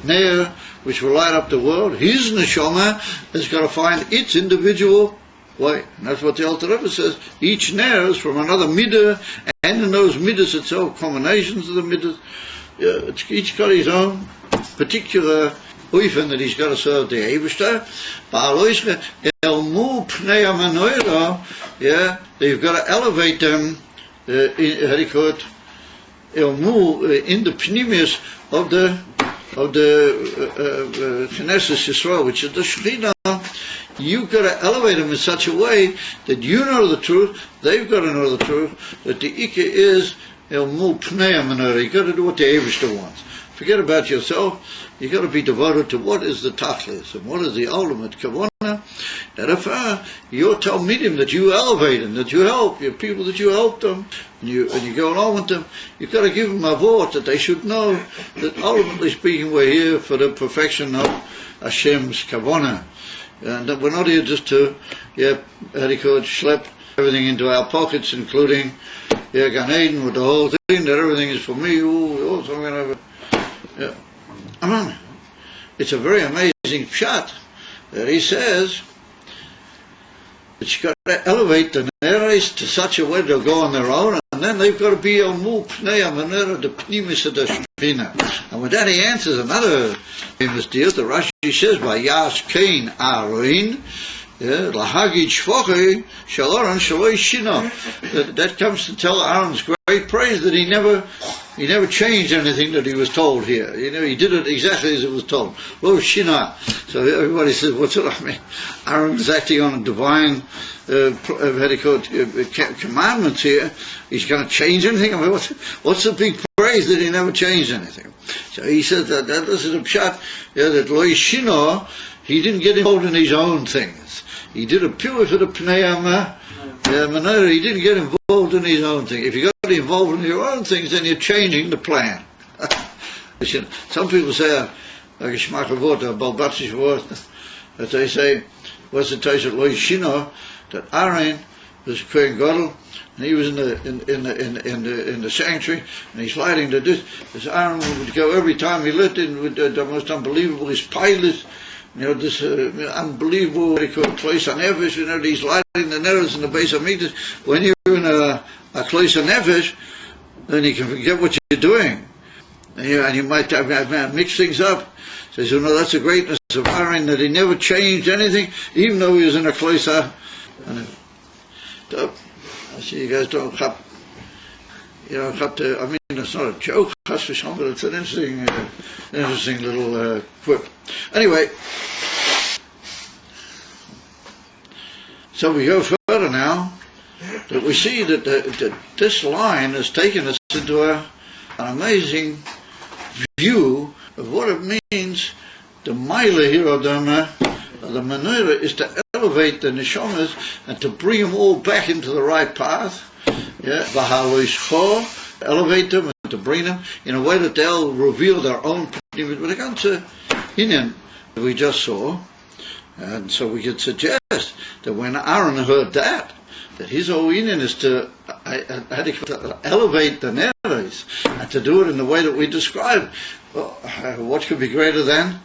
nair which will light up the world. His neshama has got to find its individual way. And that's what the Alter Rebbe says. Each nair is from another midah, and in those middas itself, combinations of the middas. Each got his own particular uifen that he's got to serve the Eibishter. Behaaloscha elmu pnei hamanoira. They've got to elevate them. Elmu in the pnimius of the Knesset Yisrael, which is the Shekhinah. You've got to elevate them in such a way that you know the truth, they've got to know the truth, that the Ikka is elmu pnei hamanoira. You've got to do what the Eibishter wants. Forget about yourself. You've got to be devoted to what is the tachlis and what is the ultimate kavanah. That if you're talmidim that you elevate and that you help, your people that you help them, and you go along with them, you've got to give them a vote that they should know that ultimately speaking we're here for the perfection of Hashem's kavanah, and that we're not here just to schlep everything into our pockets, including Gan Eden with the whole thing, that everything is for me. It's a very amazing pshat that he says that you've got to elevate the neres to such a way they'll go on their own, and then they've got to be elmu pnei hamanoira, the pnimis of the Shekhinah. And with that he answers another famous deal. The Rashi says, "Vayas Kain Aaron lahagid shvochei shel Aaron shaloi shino." That comes to tell Aaron's great praise that he never changed anything that he was told here. He did it exactly as it was told. Lo shina. So everybody says, what's it? I mean, Aaron's acting on a divine commandments here. He's going to change anything? I mean, what's the big praise that he never changed anything? So he said that this is a pshat, that lo shino, he didn't get involved in his own things. He did it pure for the pnei hamanoira. He didn't get involved in his own thing. If you got involved in your own things, then you're changing the plan. Some people say, like a shmachavoot, a balbatsish word, that they say, what's the taste of lo shino, that Aaron was a Kohen Gadol, and he was in the sanctuary, and he's lighting the dish. This Aaron would go every time he lit in with the most unbelievable, his pilot, this unbelievable, what he called Klois HaNefesh, he's lighting the neros in the base of Mikdash. When you're in a Klois HaNefesh, then you can forget what you're doing. And you might mix things up. So that's the greatness of Aaron, that he never changed anything, even though he was in a Klois HaNefesh. I see you guys don't have, I mean, it's not a joke, but it's an interesting little quip. Anyway, so we go further now, that we see that this line has taken us into an amazing view of what it means, the Maila here of them, of the menorah is to elevate the neshamas and to bring them all back into the right path. Yeah, Behaaloscha, elevate them and to bring them in a way that they'll reveal their own. When it comes to Inyan, we just saw, and so we could suggest that when Aaron heard that his whole Inyan is to elevate the Neres and to do it in the way that we described. Well, what could be greater than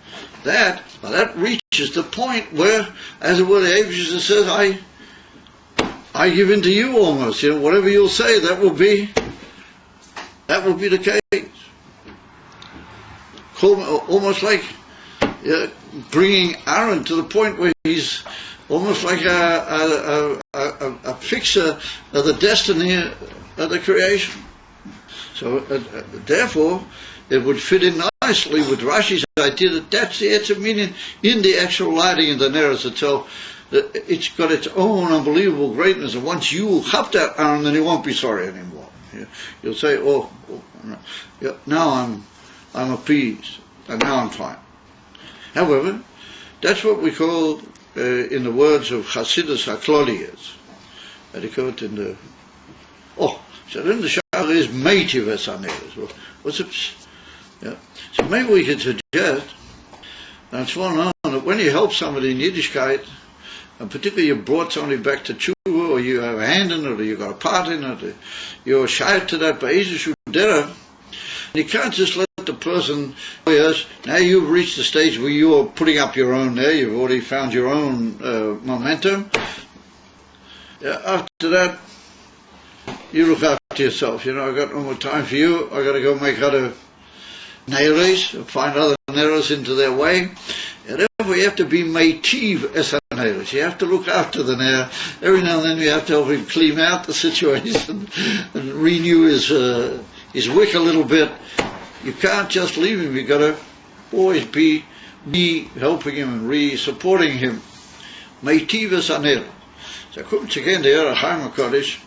that? Well, that reaches the point where, as it were, the Abishah says, I give in to you almost. You know, whatever you'll say, that will be the case. Almost like bringing Aaron to the point where he's almost like a fixer of the destiny of the creation. So, therefore, it would fit in nicely with Rashi's idea that that's the Etzem meaning in the actual lighting of the Neres itself. It's got its own unbelievable greatness, and once you have that Aaron, then you won't be sorry anymore. You'll say, oh yeah, now I'm appeased, and now I'm fine. However, that's what we call, in the words of Hasidus HaKloliyos, they call it in the, so then the Shach is Meitiv Esaneres. Well, what's it? Yeah. So maybe we could suggest, and it's well known that when you help somebody in Yiddishkeit, and particularly you brought somebody back to tshuva, or you have a hand in it, or you got a part in it, or you're shy to that Be'ezeshu Dera, you can't just let the person, yes, now you've reached the stage where you're putting up your own there, you've already found your own momentum. After that, you look after yourself. You know, I've got no more time for you, I've got to go make other Neres, find other Neres into their way. And therefore you have to be Meitiv as a Neres. You have to look after the Ner. Every now and then you have to help him clean out the situation and renew his wick a little bit. You can't just leave him. You've got to always be helping him and supporting him. Meitiv as a Neres. So comes again the Erech HaKodesh,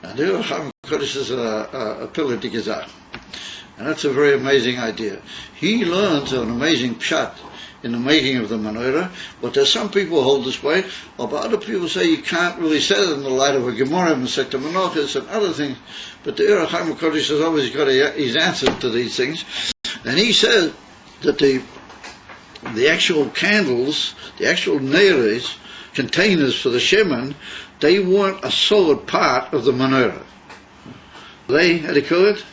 and the Erech HaKodesh is a pillar to Gezach. And that's a very amazing idea. He learns an amazing pshat in the making of the menorah, but there's some people who hold this way, but other people say you can't really say it in the light of a Gemara and Masechta Menachos and other things. But the Erech HaKodesh has always got his answer to these things. And he says that the actual candles, the actual neres, containers for the shemen, they weren't a solid part of the menorah. They had to call it.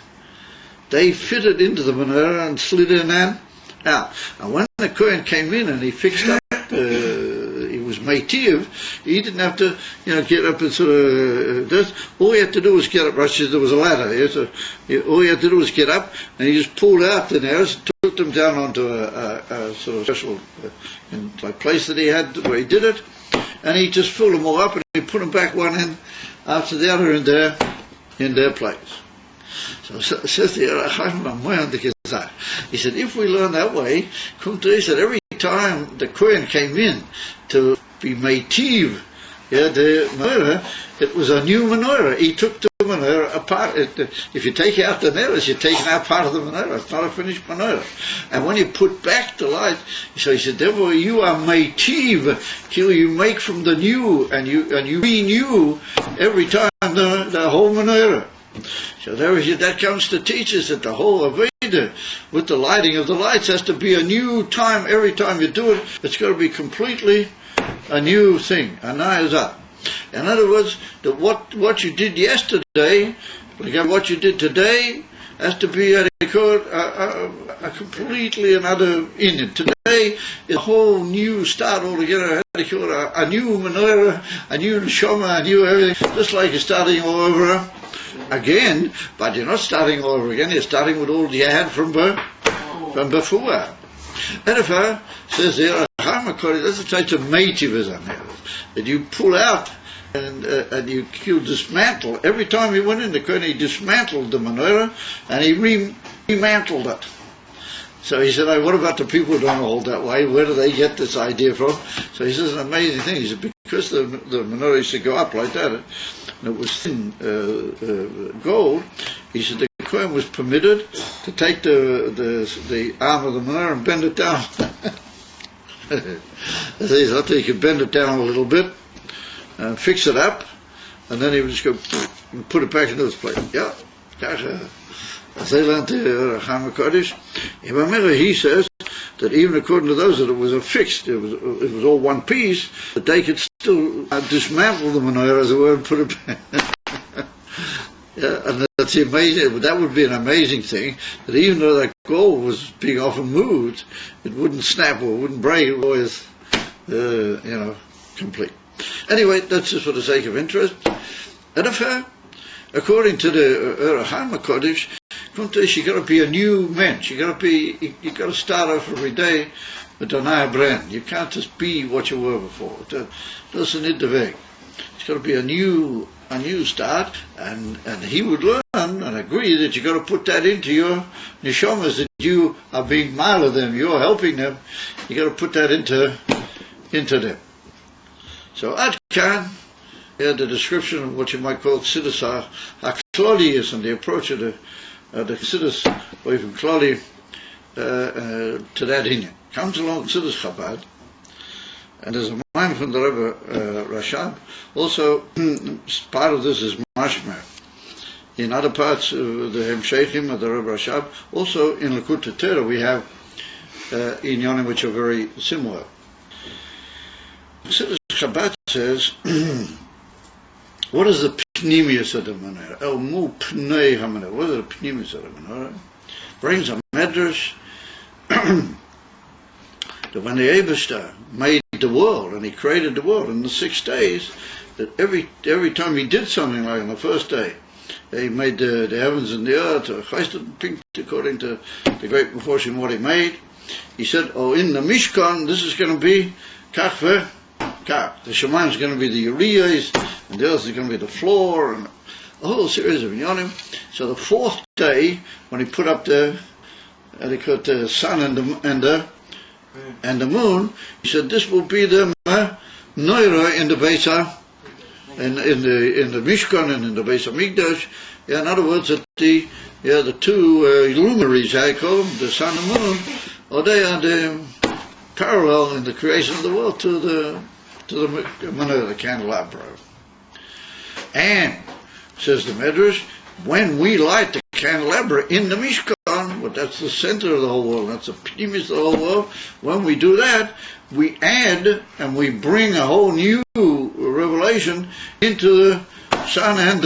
They fitted into the menorah and slid in and out. And when the Kohen came in and he fixed up, he was meitiv, he didn't have to, get up and sort of, all he had to do was get up. Rashi, there was a ladder. All he had to do was get up, and he just pulled out the nails, took them down onto a sort of special place that he had where he did it, and he just filled them all up, and he put them back one end after the other in their place. So says the Erech HaKodesh, he said, if we learn that way, he said every time the Kohen came in to be meitiv, the menorah, it was a new menorah. He took the menorah apart. If you take out the neres, you're taking out part of the menorah. It's not a finished menorah. And when you put back the light, so he said, therefore you are meitiv, till you make from the new, and you renew every time the whole menorah. So that comes to teach us that the whole Aveda with the lighting of the lights has to be a new time. Every time you do it, it's got to be completely a new thing. Anayazah. In other words, that what you did yesterday, like what you did today, has to be a completely another in it. Today is a whole new start altogether. A new menorah, a new neshama, a new everything. Just like you're starting all over again, but you're not starting all over again. You're starting with all you had from before. Edifer says there, that's the type of meitiv that you pull out and you dismantle. Every time he went in the Kohen, he dismantled the menorah and he remantled it. So he said, what about the people who don't hold that way? Where do they get this idea from? So he says an amazing thing. He said, because the menorah used to go up like that, and it was thin gold, he said the Kohen was permitted to take the arm of the menorah and bend it down. Says, after you could bend it down a little bit and fix it up, and then he would just go and put it back into its place. Yeah, they learned the Chaim Kodesh. He says that even according to those that it was affixed, it was all one piece, that they could still dismantle the menorah, as it were, and put it back. Yeah, and that's amazing. That would be an amazing thing, that even though that gold was being often moved, it wouldn't snap or wouldn't break. It was always, complete. Anyway, that's just for the sake of interest. And according to the Chaim Kodesh, you got to be a new man. You got to start off every day with a new brand. You can't just be what you were before. That's an way. It's got to be a new start, and he would learn and agree that you got to put that into your neshamas, that you are being mile of them, you're helping them. You got to put that into them. So Ad Kan, the description of what you might call Chassidus HaKloli and the approach of the Chassidus, or even Kloli, to that inyan. Comes along Chassidus Chabad, and there's a line from the Rebbe Rashab. Also, part of this is mashmer. In other parts of the Hemsheichim of the Rebbe Rashab, also in Likutei Torah, we have inyanim which are very similar. Chassidus Chabad says, what is the pnimius of the menorah? El mu pnei ha-menorah. What is the pnimius of the menorah? Brings a medrash that when the Eibishter made the world, and he created the world in the 6 days, that every time he did something, like on the first day, he made the heavens and the earth, according to the great proportion what he made, he said, in the Mishkan, this is going to be kach. The Shemayim is going to be the Uriyas, and the earth is going to be the floor, and a whole series of inyanim. So the 4th day, when he put up the sun and the moon, he said this will be the Noira in the Beis in the Mishkan and in the Beis Hamikdash. In other words, that the two luminaries, I call them, the sun and moon, they are the parallel in the creation of the world to the menorah, the candelabra. And says the Medrash, when we light the candelabra in the Mishkan, well, that's the center of the whole world, that's the pnimius of the whole world. When we do that, we add and we bring a whole new revelation into the sun and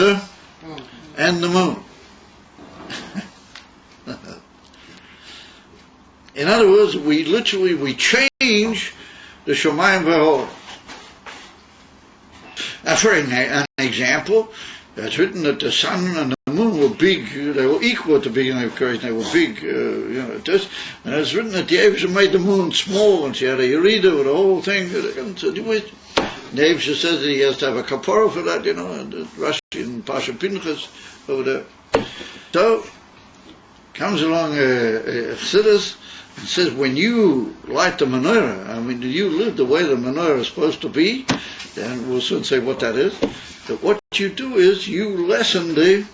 the moon. In other words, we change the Shemayim V'Hor. Now, for an example, it's written that the sun and the moon were big, they were equal at the beginning of creation, they were big, and it's written that the Eibishter made the moon small, and she had a Yerida with the whole thing. The Eibishter says that he has to have a kapara for that, and Rashi and Pasha Pinchas over there. So, comes along Chassidus, and says, when you light the menorah, you live the way the menorah is supposed to be, and we'll soon say what that is, that what you do is you lessen the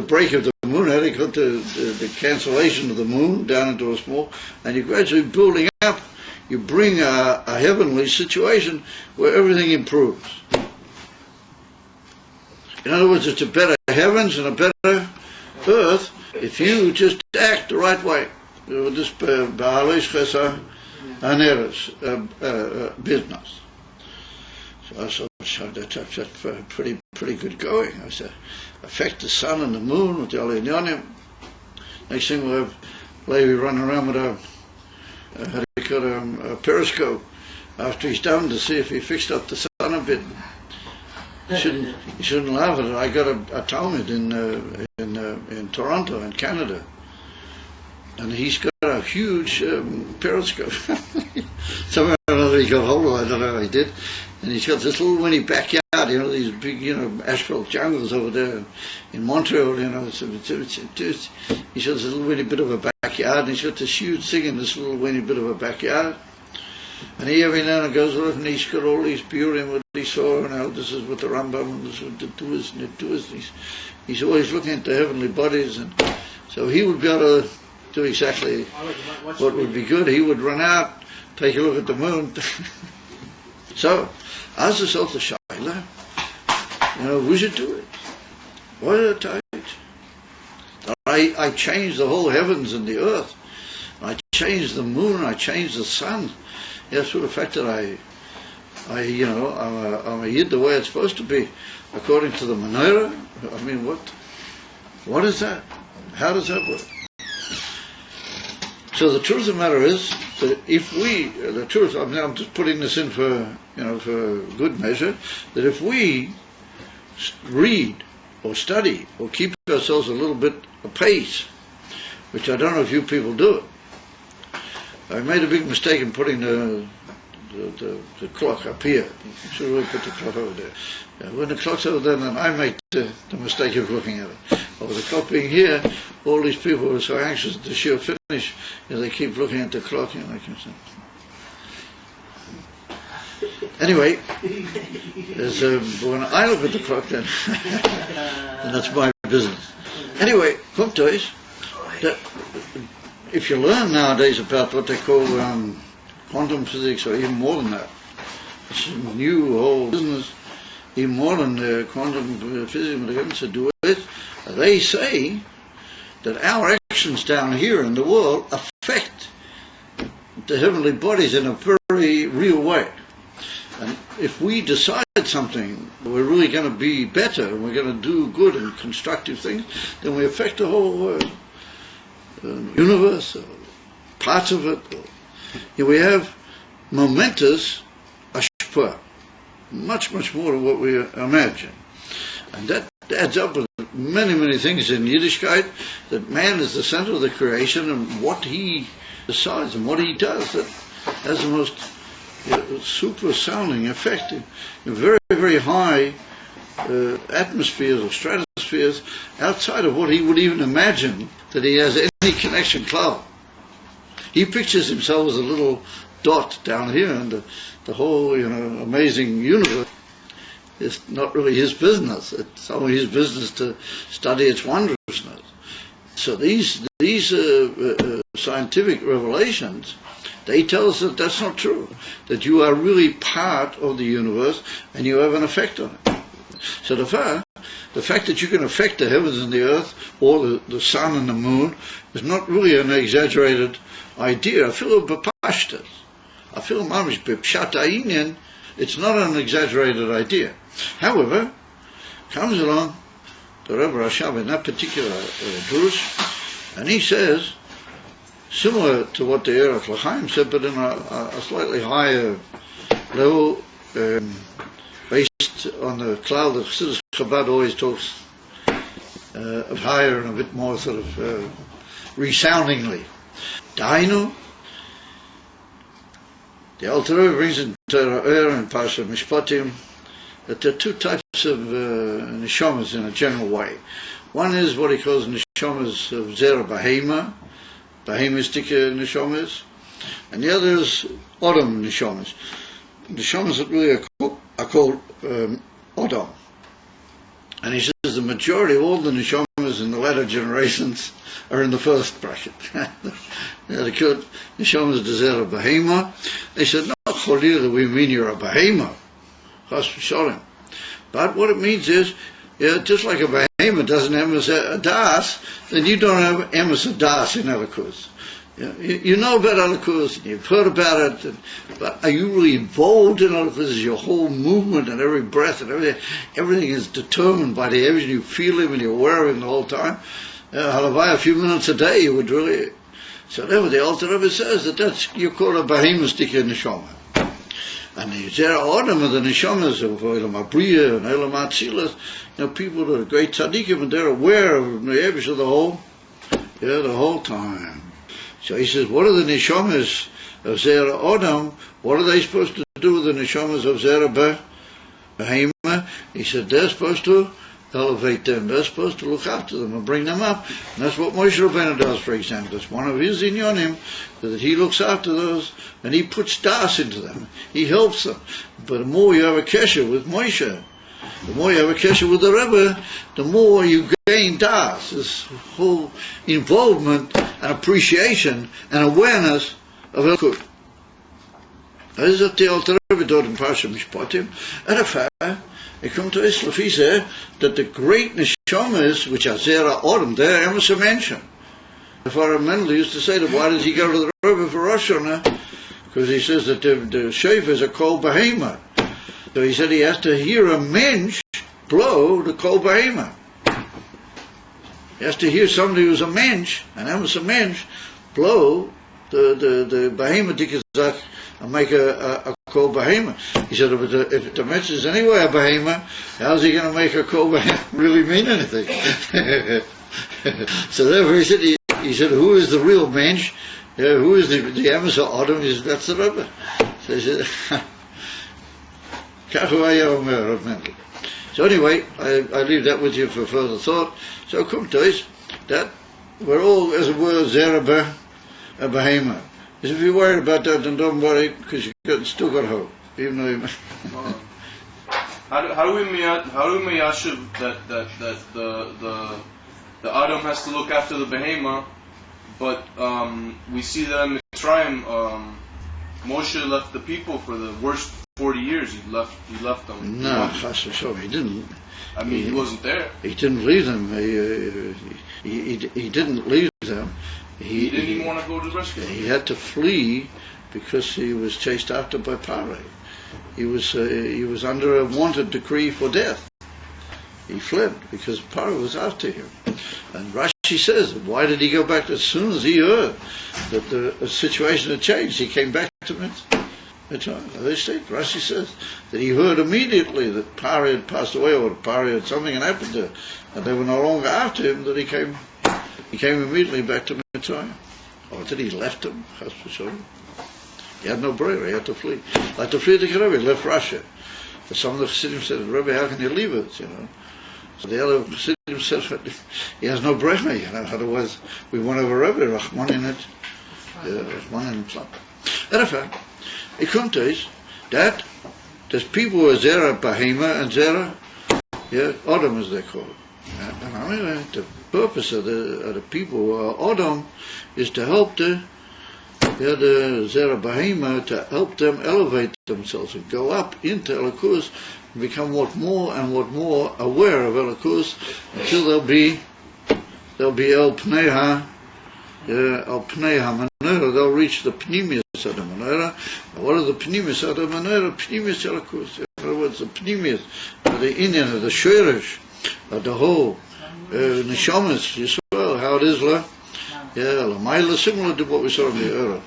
break of the moon, the cancellation of the moon down into a small, and you're gradually building up, you bring a heavenly situation where everything improves. In other words, it's a better heavens and a better earth if you just act the right way. This Behaaloscha Sivan business. So that's pretty good going. I said, affect the sun and the moon with the Aliyah. Next thing we'll have Levi running around with a periscope after he's done to see if he fixed up the sun a bit. You shouldn't laugh at it. I got a Talmud in Toronto, in Canada, and he's got a huge periscope. Somehow or another he got hold of it, I don't know how he did. And he's got this little winny backyard, these big, asphalt jungles over there in Montreal, he's got this little winny bit of a backyard, and he's got this huge thing in this little winny bit of a backyard. And he every now and then goes look, and he's got all these Purim what he saw, and how this is what the Rambam, and this is what the Tuas, and the Tuas. He's always looking at the heavenly bodies, and so he would be able to do exactly what would be good. He would run out, take a look at the moon. So, as a sort of shaila, we should do it. What did it take? I changed the whole heavens and the earth. I changed the moon. I changed the sun. Yes, for the fact that I'm a yid the way it's supposed to be, according to the menorah. I mean, what is that? How does that work? So the truth of the matter is that I'm just putting this in for good measure, that if we read or study or keep ourselves a little bit apace, which I don't know if you people do it. I made a big mistake in putting the clock up here. You should really put the clock over there. When the clock's over there, then I make the mistake of looking at it. Or the clock being here, all these people are so anxious that the shiur finish, they keep looking at the clock. Anyway, when I look at the clock, then that's my business. Anyway, Kumtois, if you learn nowadays about what they call quantum physics, or even more than that, it's a new whole business, even more than quantum physics, what they're going to do it, they say that our actions down here in the world affect the heavenly bodies in a very real way. And if we decide something, we're really going to be better, and we're going to do good and constructive things, then we affect the whole universe, or parts of it. We have momentous ashpa, much more than what we imagine. And that adds up with many, many things in Yiddishkeit, that man is the center of the creation, and what he decides and what he does, that has the most super sounding effect in very, very high atmospheres or stratospheres outside of what he would even imagine that he has any connection cloud. He pictures himself as a little dot down here, and the whole amazing universe is not really his business. It's only his business to study its wondrousness. So these scientific revelations, they tell us that that's not true, that you are really part of the universe and you have an effect on it. So the fact that you can affect the heavens and the earth, or the sun and the moon, is not really an exaggerated idea. I feel bepashtas. I feel mamish bepshat ha'inyan. It's not an exaggerated idea. However, comes along the Rebbe Rashab in that particular drush, and he says, similar to what the Erech L'Chaim said, but in a slightly higher level, based on the cloud that Chassidus Chabad always talks of higher and a bit more sort of resoundingly. Dainu, the Alter Rebbe brings in Torah and Parsha Mishpatim that there are two types of neshamas in a general way. One is what he calls neshamas of Zera Behema, Behemistic neshamas, and the other is Odom neshamas. Neshamas that really are called Odom. And he says the majority of all the neshamas in the latter generations are in the first bracket. They're called neshamas of Zera Behema. They said, not cholir that we mean you're a behema, chas v'sholem. But what it means is, just like a behema doesn't have a das, then you don't have emes a das in Elikuz. You know about Elikuz, and you've heard about it, but are you really involved in Elikuz? Is your whole movement and every breath and everything is determined by the everything you feel him and you're aware of him the whole time? Halavai, a few minutes a day, you would really. So therefore, the Alter Rebbe says that you call a behemistic neshama. And the Zera Odom of the neshamas of Olam Abriya and Olam Atzilas, people that are great tzaddikim, and they're aware of the Eibush of the whole time. So he says, what are the neshamas of Zera Odom? What are they supposed to do with the neshamas of Zera Behema? He said, they're supposed to elevate them. They're supposed to look after them and bring them up. And that's what Moshe Rabbeinu does, for example. It's one of his inyonim, that he looks after those, and he puts das into them. He helps them. But the more you have a kesher with Moshe, The more you have a kesher with the Rebbe, the more you gain das, this whole involvement and appreciation and awareness of Elokut. That is what the Alter Rebbe taught in Parsha Mishpatim. And a fact, it comes to us, that the great neshamas, which are Zera Odom, they're emerson mentioned. The Father Mendel used to say that why does he go to the Rebbe for Rosh Hashanah? Because he says that the shofars are called behemoth. So he said he has to hear a mensch blow the kol behemoth. He has to hear somebody who's a mensch, an emerson mensch, blow the behemoth dikazak and make a kol behemoth. He said if the mensch is anyway a behemoth, how's he going to make a kol behemoth really mean anything? So therefore he said, who is the real mensch? Who is the emerson Adam? He said, that's the Rebbe. So he said, so anyway, I leave that with you for further thought. So come to us that we're all, as it were, Zerah a behemoth. If you're worried about that, then don't worry, because you still got hope, even though you. How do we miyashiv that the Adam has to look after the behemoth, but we see that in Mitzrayim, Moshe left the people for the worst 40 years. He left them. No, he didn't. I mean, he wasn't there. He didn't leave them. He didn't leave them. He didn't even want to go to the rescue. He had to flee because he was chased after by Pare. He was under a wanted decree for death. He fled because Pare was after him. And Rashi says, why did he go back? As soon as he heard that the situation had changed, he came back to Mitzrayim. Rashi says that he heard immediately that Pare had passed away, or Pare had something had happened to him, and they were no longer after him, that he came immediately back to Mitzrayim. Or that he left him. He had no bravery, he had to flee. Like the Friedrich Rebbe left Russia. But some of the Chassidim said, Rebbe, how can you leave it? So the other Chassidim said, he has no bravery, otherwise we won't have a Rebbe, Rahman in it. Rahman in it. And in fact, it comes to us that there's people who are Zera Bahema and Zera Odom, as they call it. And I mean, the purpose of the people who are Odom is to help the Zera Bahema, to help them elevate themselves and go up into Elokus and become what more aware of Elokus until they'll be El Pnei HaManera, they'll reach the Pnimius of the Manera. What are the Pnimius of the Manera? Pnimius Elokus. In other words, the Pnimius, the Indian, the Shoresh, the whole Neshamas, Yisrael, how it is, Lamaila, similar to what we saw in the Era.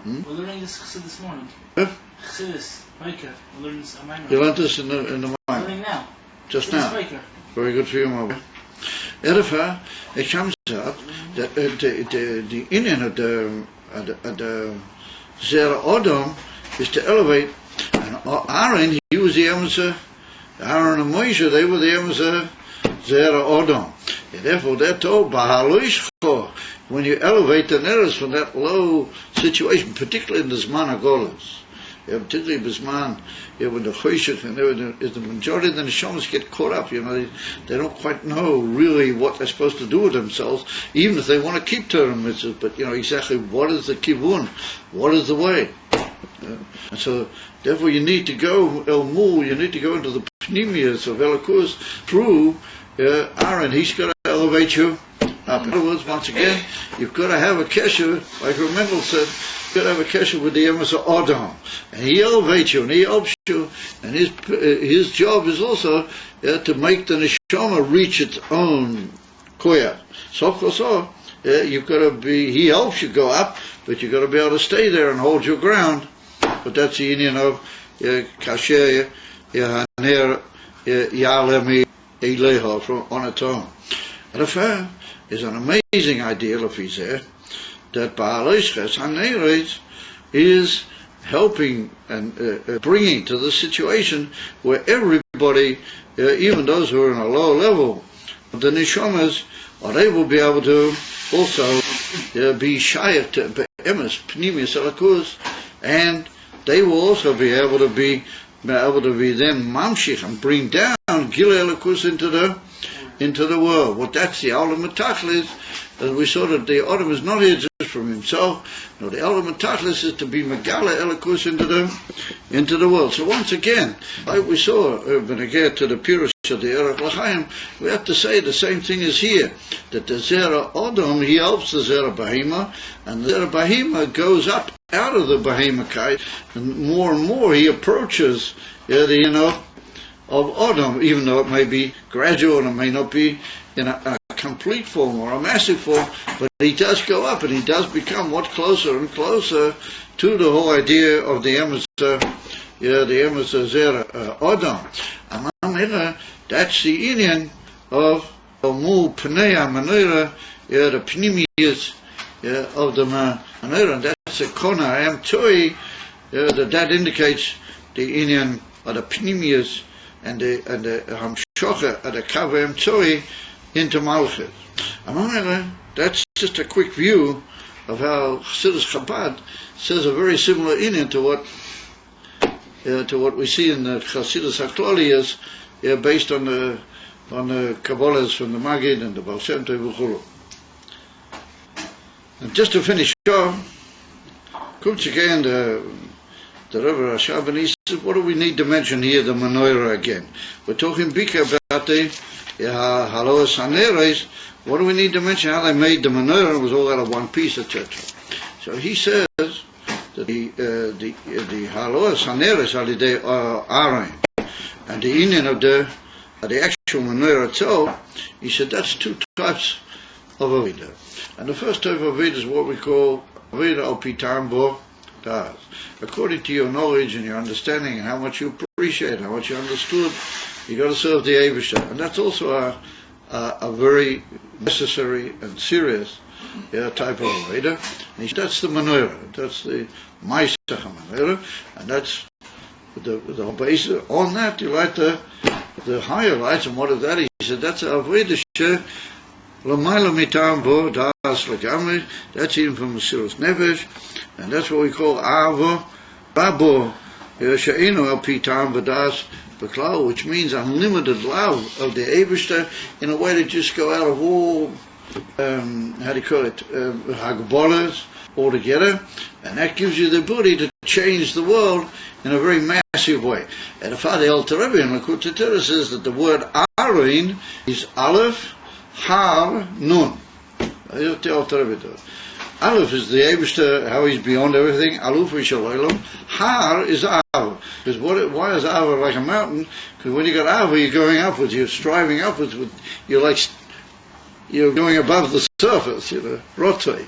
We're learning this morning. Chassidus, Baker. We're learning this. You learned this in the mind. We're learning now. Just now. Very good for you, Mabel. Therefore, it comes out that the Indian of the Zera Odom is to elevate. And Aaron, he was the Emerson. Aaron and Moshe, they were the Emerson Zera Odom. And therefore, they're told, Behaaloscha, when you elevate the Neres from that low situation, particularly in the Zman HaGolos, particularly Bisman, when the Choshech and the majority of the Neshamas get caught up, they don't quite know really what they're supposed to do with themselves, even if they want to keep Torah mitzvahs, but exactly what is the kivun, what is the way. And so, therefore, you need to go El Mul, you need to go into the Pnimius of Elokus through Aaron. He's got to elevate you up. In other words, once again, you've got to have a kesher, like Mendel said, you've got to have a kesher with the Emerson Adam. And he elevates you, and he helps you, and his job is also to make the neshama reach its own koyach. So, you've got to be, he helps you go up, but you've got to be able to stay there and hold your ground. But that's the union of kasher, haner, yalemi, eleha, on its own. And the fact is an amazing idea, if he's there, that Behaaloscha Sivan is helping and bringing to the situation where everybody, even those who are in a lower level of the neshamas, they will be able to also be shayach to emes pnimius alakus, and they will also be able to be be able to be then mamshich and bring down Gilui Elokus into the world. Well, that's the ultimate tachlis. As we saw that the Adam is not here just from himself. No, the ultimate tachlis is to be Megala Elokus into the world. So once again, like we saw when I get to the Pirush of the Erech L'chaim, we have to say the same thing as here, that the Zera Adam, he helps the Zera Behema, and the Zera Behema goes up out of the Behemahite, and more he approaches of Adam, even though it may be gradual and it may not be in a complete form or a massive form, but he does go up and he does become much closer and closer to the whole idea of the Emerson Zera Adam. And that's the union of Mu Pnei HaMenorah, the Pnimius of the Menorah, and that's a Kona Am Toi, that indicates the union of the Pnimius and the Hamshocha of the Kavem Toi into Malchus. That's just a quick view of how Chassidus Chabad says a very similar union to what we see in the Chassidus HaKloliyos, based on the Kabbalahs from the Maggid and the Baal Shem Tov V'chulu. And just to finish off, comes again the Rebbe Rashab, and he says, what do we need to mention here, the Menorah again? We're talking big about the Behaaloscha Sivan. What do we need to mention? How they made the Menorah? It was all out of one piece, etc. So he says that the Behaaloscha Sivan are and the union of the actual Menorah itself, he said that's two types of Aveda. And the first type of Aveda is what we call Aveda al Pitam Bo Das. According to your knowledge and your understanding and how much you appreciate, how much you understood, you got to serve the Eibishter. And that's also a very necessary and serious type of Aveda. And that's the Menorah. That's the Ma'aseh Menorah, and that's the whole basis. On that, you light the higher lights, and what is that? He said that's a Aveda L'mayla mitam bo das legamri. That's even from Mesiras Nefesh, and that's what we call Ava Rabo she'eino al pitam v'das b'klal, which means unlimited love of the Eibishter in a way to just go out of all hagbolas altogether, and that gives you the ability to change the world in a very massive way. And the Father El Terebi in Likutei Torah says that the word Arin is Aleph, Har, Nun. Aleph is the Eibishter, how he's beyond everything. Aluf Yishalaylam. Har is Av. Because why is Av like a mountain? Because when you got Av, you're going upwards. You're striving upwards. You're going above the surface. Rotei.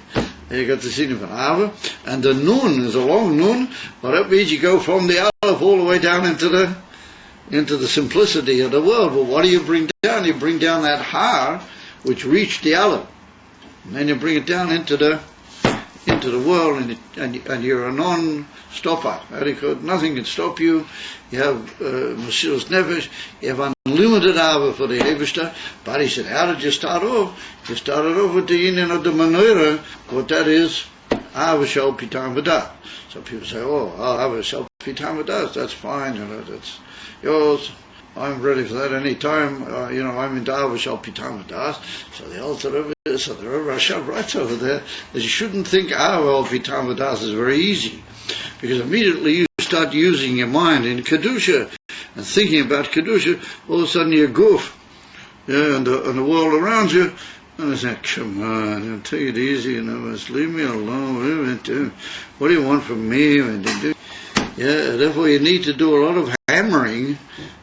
And you got the scene of an Av. And the Nun is a long Nun. Well, that means you go from the Aleph all the way down into the simplicity of the world. Well, what do you bring down? You bring down that Har, which reached the Aleph, and then you bring it down into the world, and you're a non-stopper. Nothing can stop you. You have Mesiras Nefesh. You have unlimited Ava for the Eibishter. But he said, how did you start off? You started off with the union of the Menorah. What that is, Ava Shel Pitam V'das. So people say, Ava Shel Pitam V'das. That's fine. That's yours. I'm ready for that any time. I'm in Ava Shel Pitam V'das. So the Rebbe Rashab writes over there that you shouldn't think Ava Shel Pitam V'das is very easy, because immediately you start using your mind in Kedusha and thinking about Kedusha, all of a sudden your goof, and the world around you, and it's like, come on, take it easy, just leave me alone. What do you want from me? Therefore you need to do a lot of hammering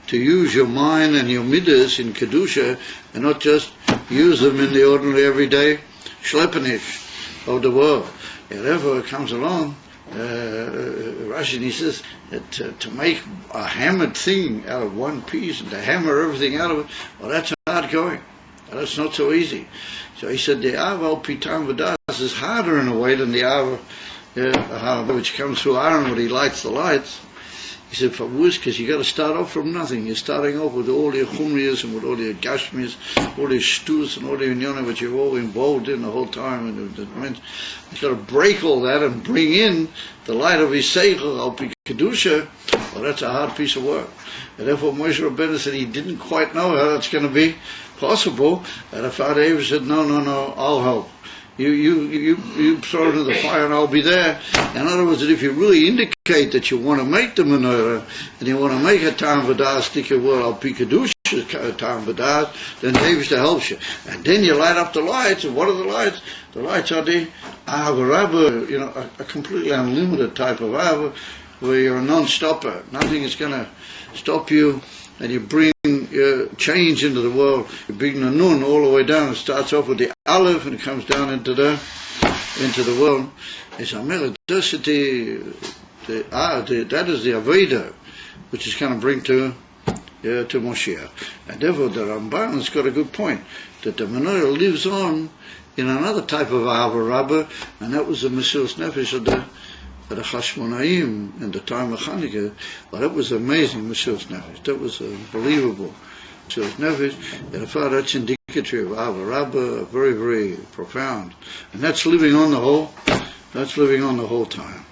to use your mind and your midas in Kedusha, and not just use them in the ordinary everyday schleppenish of the world. Therefore it comes along, Rashi, he says that to make a hammered thing out of one piece and to hammer everything out of it, well, that's hard going. That's not so easy. So he said the Ava al Pitam V'das is harder in a way than the Ava which comes through Aaron when he lights the lights. He said, for Wuz, because you got to start off from nothing. You're starting off with all your chumrias and with all your gashmis, all your shtus and all your inyana which you're all involved in the whole time. And you've got to break all that and bring in the light of his seichel, al pi kedusha, Well, that's a hard piece of work. And therefore Moshe Rabbeinu said he didn't quite know how that's going to be possible. And the Father Abraham said, no, I'll help. You throw it into the fire and I'll be there. In other words, that if you really indicate that you want to make the menorah and you want to make a Tam V'das sticker word al Pikadush Tam V'das, then David helps you. And then you light up the lights. And what are the lights? The lights are the Ahava Rabbah, a completely unlimited type of Ahava, where you're a non-stopper. Nothing is going to stop you, and you bring change into the world. You bring the Nun all the way down. It starts off with the Aleph and it comes down into the world. It's a melodicity. That is the Aveda, which is going to bring to Moshiach. And therefore the Ramban has got a good point, that the menorah lives on in another type of Ahava Rabbah, and that was the Mesilas Nefesh of the Chashmonaim in the time of Chanukah. Well, that was amazing Mesilas Nefesh. That was unbelievable Mesilas Nefesh. And I thought that's indicative of Ahava Rabbah, very, very profound. And that's living on the whole time.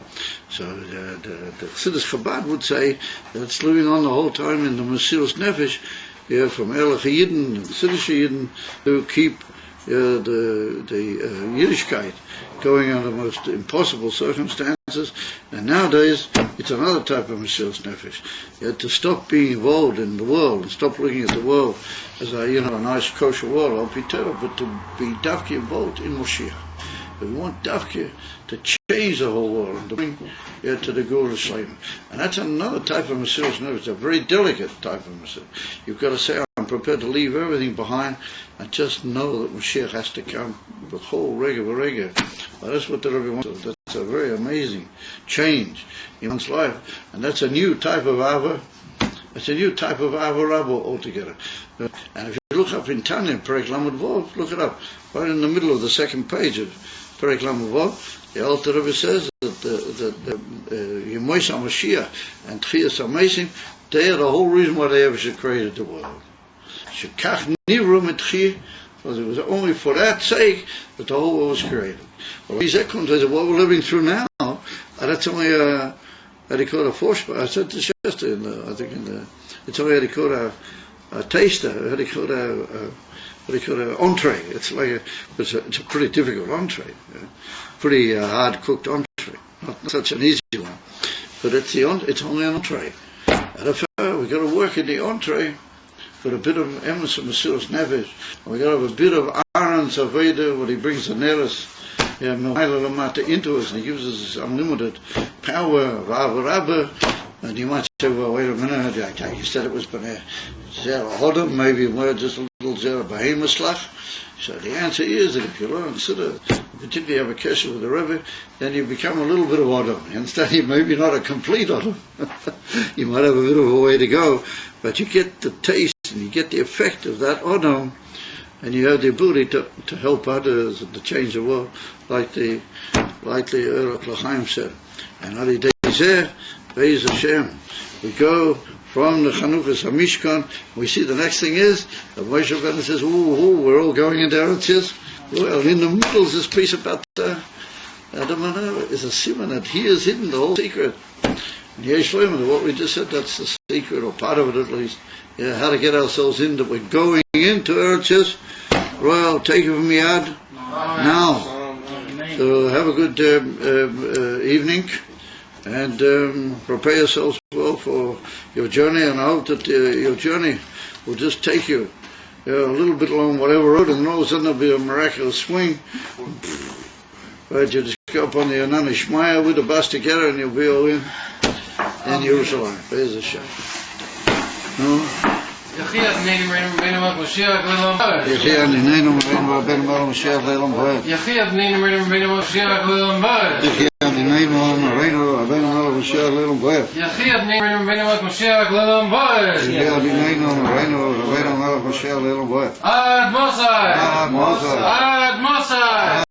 So the Chassidus Chabad would say that it's living on the whole time in the Mesilas Nefesh, from Erlich Yidden and Chassidus Yidden, to keep the Yiddishkeit going under most impossible circumstances. And nowadays it's another type of Mesilas Nefesh. To stop being involved in the world and stop looking at the world as a nice kosher world, I'll be terrible, but to be dafki involved in Moshiach. We want dafki to change the whole world and to bring to the Gula Shalom. And that's another type of Mesilas Nefesh, a very delicate type of Mesilas. You've got to say, I'm prepared to leave everything behind and just know that Mashiach has to come the whole Rega. Well, that's what the Rebbe wants. That's a very amazing change in one's life. And that's a new type of Ava. It's a new type of Ava Rabbah altogether. And if you look up in Tanya, Perek Lamed Vov, look it up. Right in the middle of the second page of Perek Lamed Vov, the Alter Rebbe says that Yemois HaMashiach and Tchias HaMeisim, they are the whole reason why they ever created the world. Shekach Nivru Mitchi, because it was only for that sake that the whole world was created. Well, what we're living through now, that's only a foreshadowing. I said this yesterday, it's only a taster, entree. It's a pretty difficult entree, pretty hard cooked entree, not such an easy one. But it's only an entree. And if we've got to work in the entree with a bit of emes and Mesilas Nefesh, and we got to have a bit of Aaron's Aveda, where he brings the Neres into us, and he gives us this unlimited power of Ahava Rabbah. And you might say, well, wait a minute, you said it was Zera Hodom, maybe we're just a little Zera Behemoslach. So the answer is that if you learn Siddur, particularly have a kesher with the Rebbe, then you become a little bit of Odom. Instead, maybe not a complete Odom. You might have a bit of a way to go, but you get the taste and you get the effect of that Odom, and you have the ability to help others and to change the world, like the Erech L'chaim said. And Ali Dezeh, Be'ez Hashem, we go from the Chanukas HaMishkan. We see the next thing is that Moshe Rabbeinu says, we're all going into Eretz Yisrael. Well, in the middle is this piece about the menorah. Is a siman that he has hidden the whole secret. And Yesh Leman, what we just said, that's the secret, or part of it at least. How to get ourselves in, that we're going into Eretz Yisrael. Well, take it from me, Ad. Now. So have a good evening. And prepare yourselves well for your journey, and I hope that your journey will just take you a little bit along whatever road, and all of a sudden there'll be a miraculous swing. Right, you just go up on the Anan Ishmael with the bus together, and you'll be all in Jerusalem. Be'ez Hashem. Yechiat Neinu Rabbeinu Mashiach Le'olam Vaed. Yechiat Neinu Rabbeinu Mashiach Le'olam Vaed. Yechiat Neinu Rabbeinu Mashiach Le'olam Vaed. Yechiat Neinu Rabbeinu Mashiach Le'olam Vaed. Yechiat Neinu Rabbeinu Mashiach Le'olam Vaed. Yechiat Neinu Rabbeinu Mashiach Le'olam Vaed. Ad Mosai.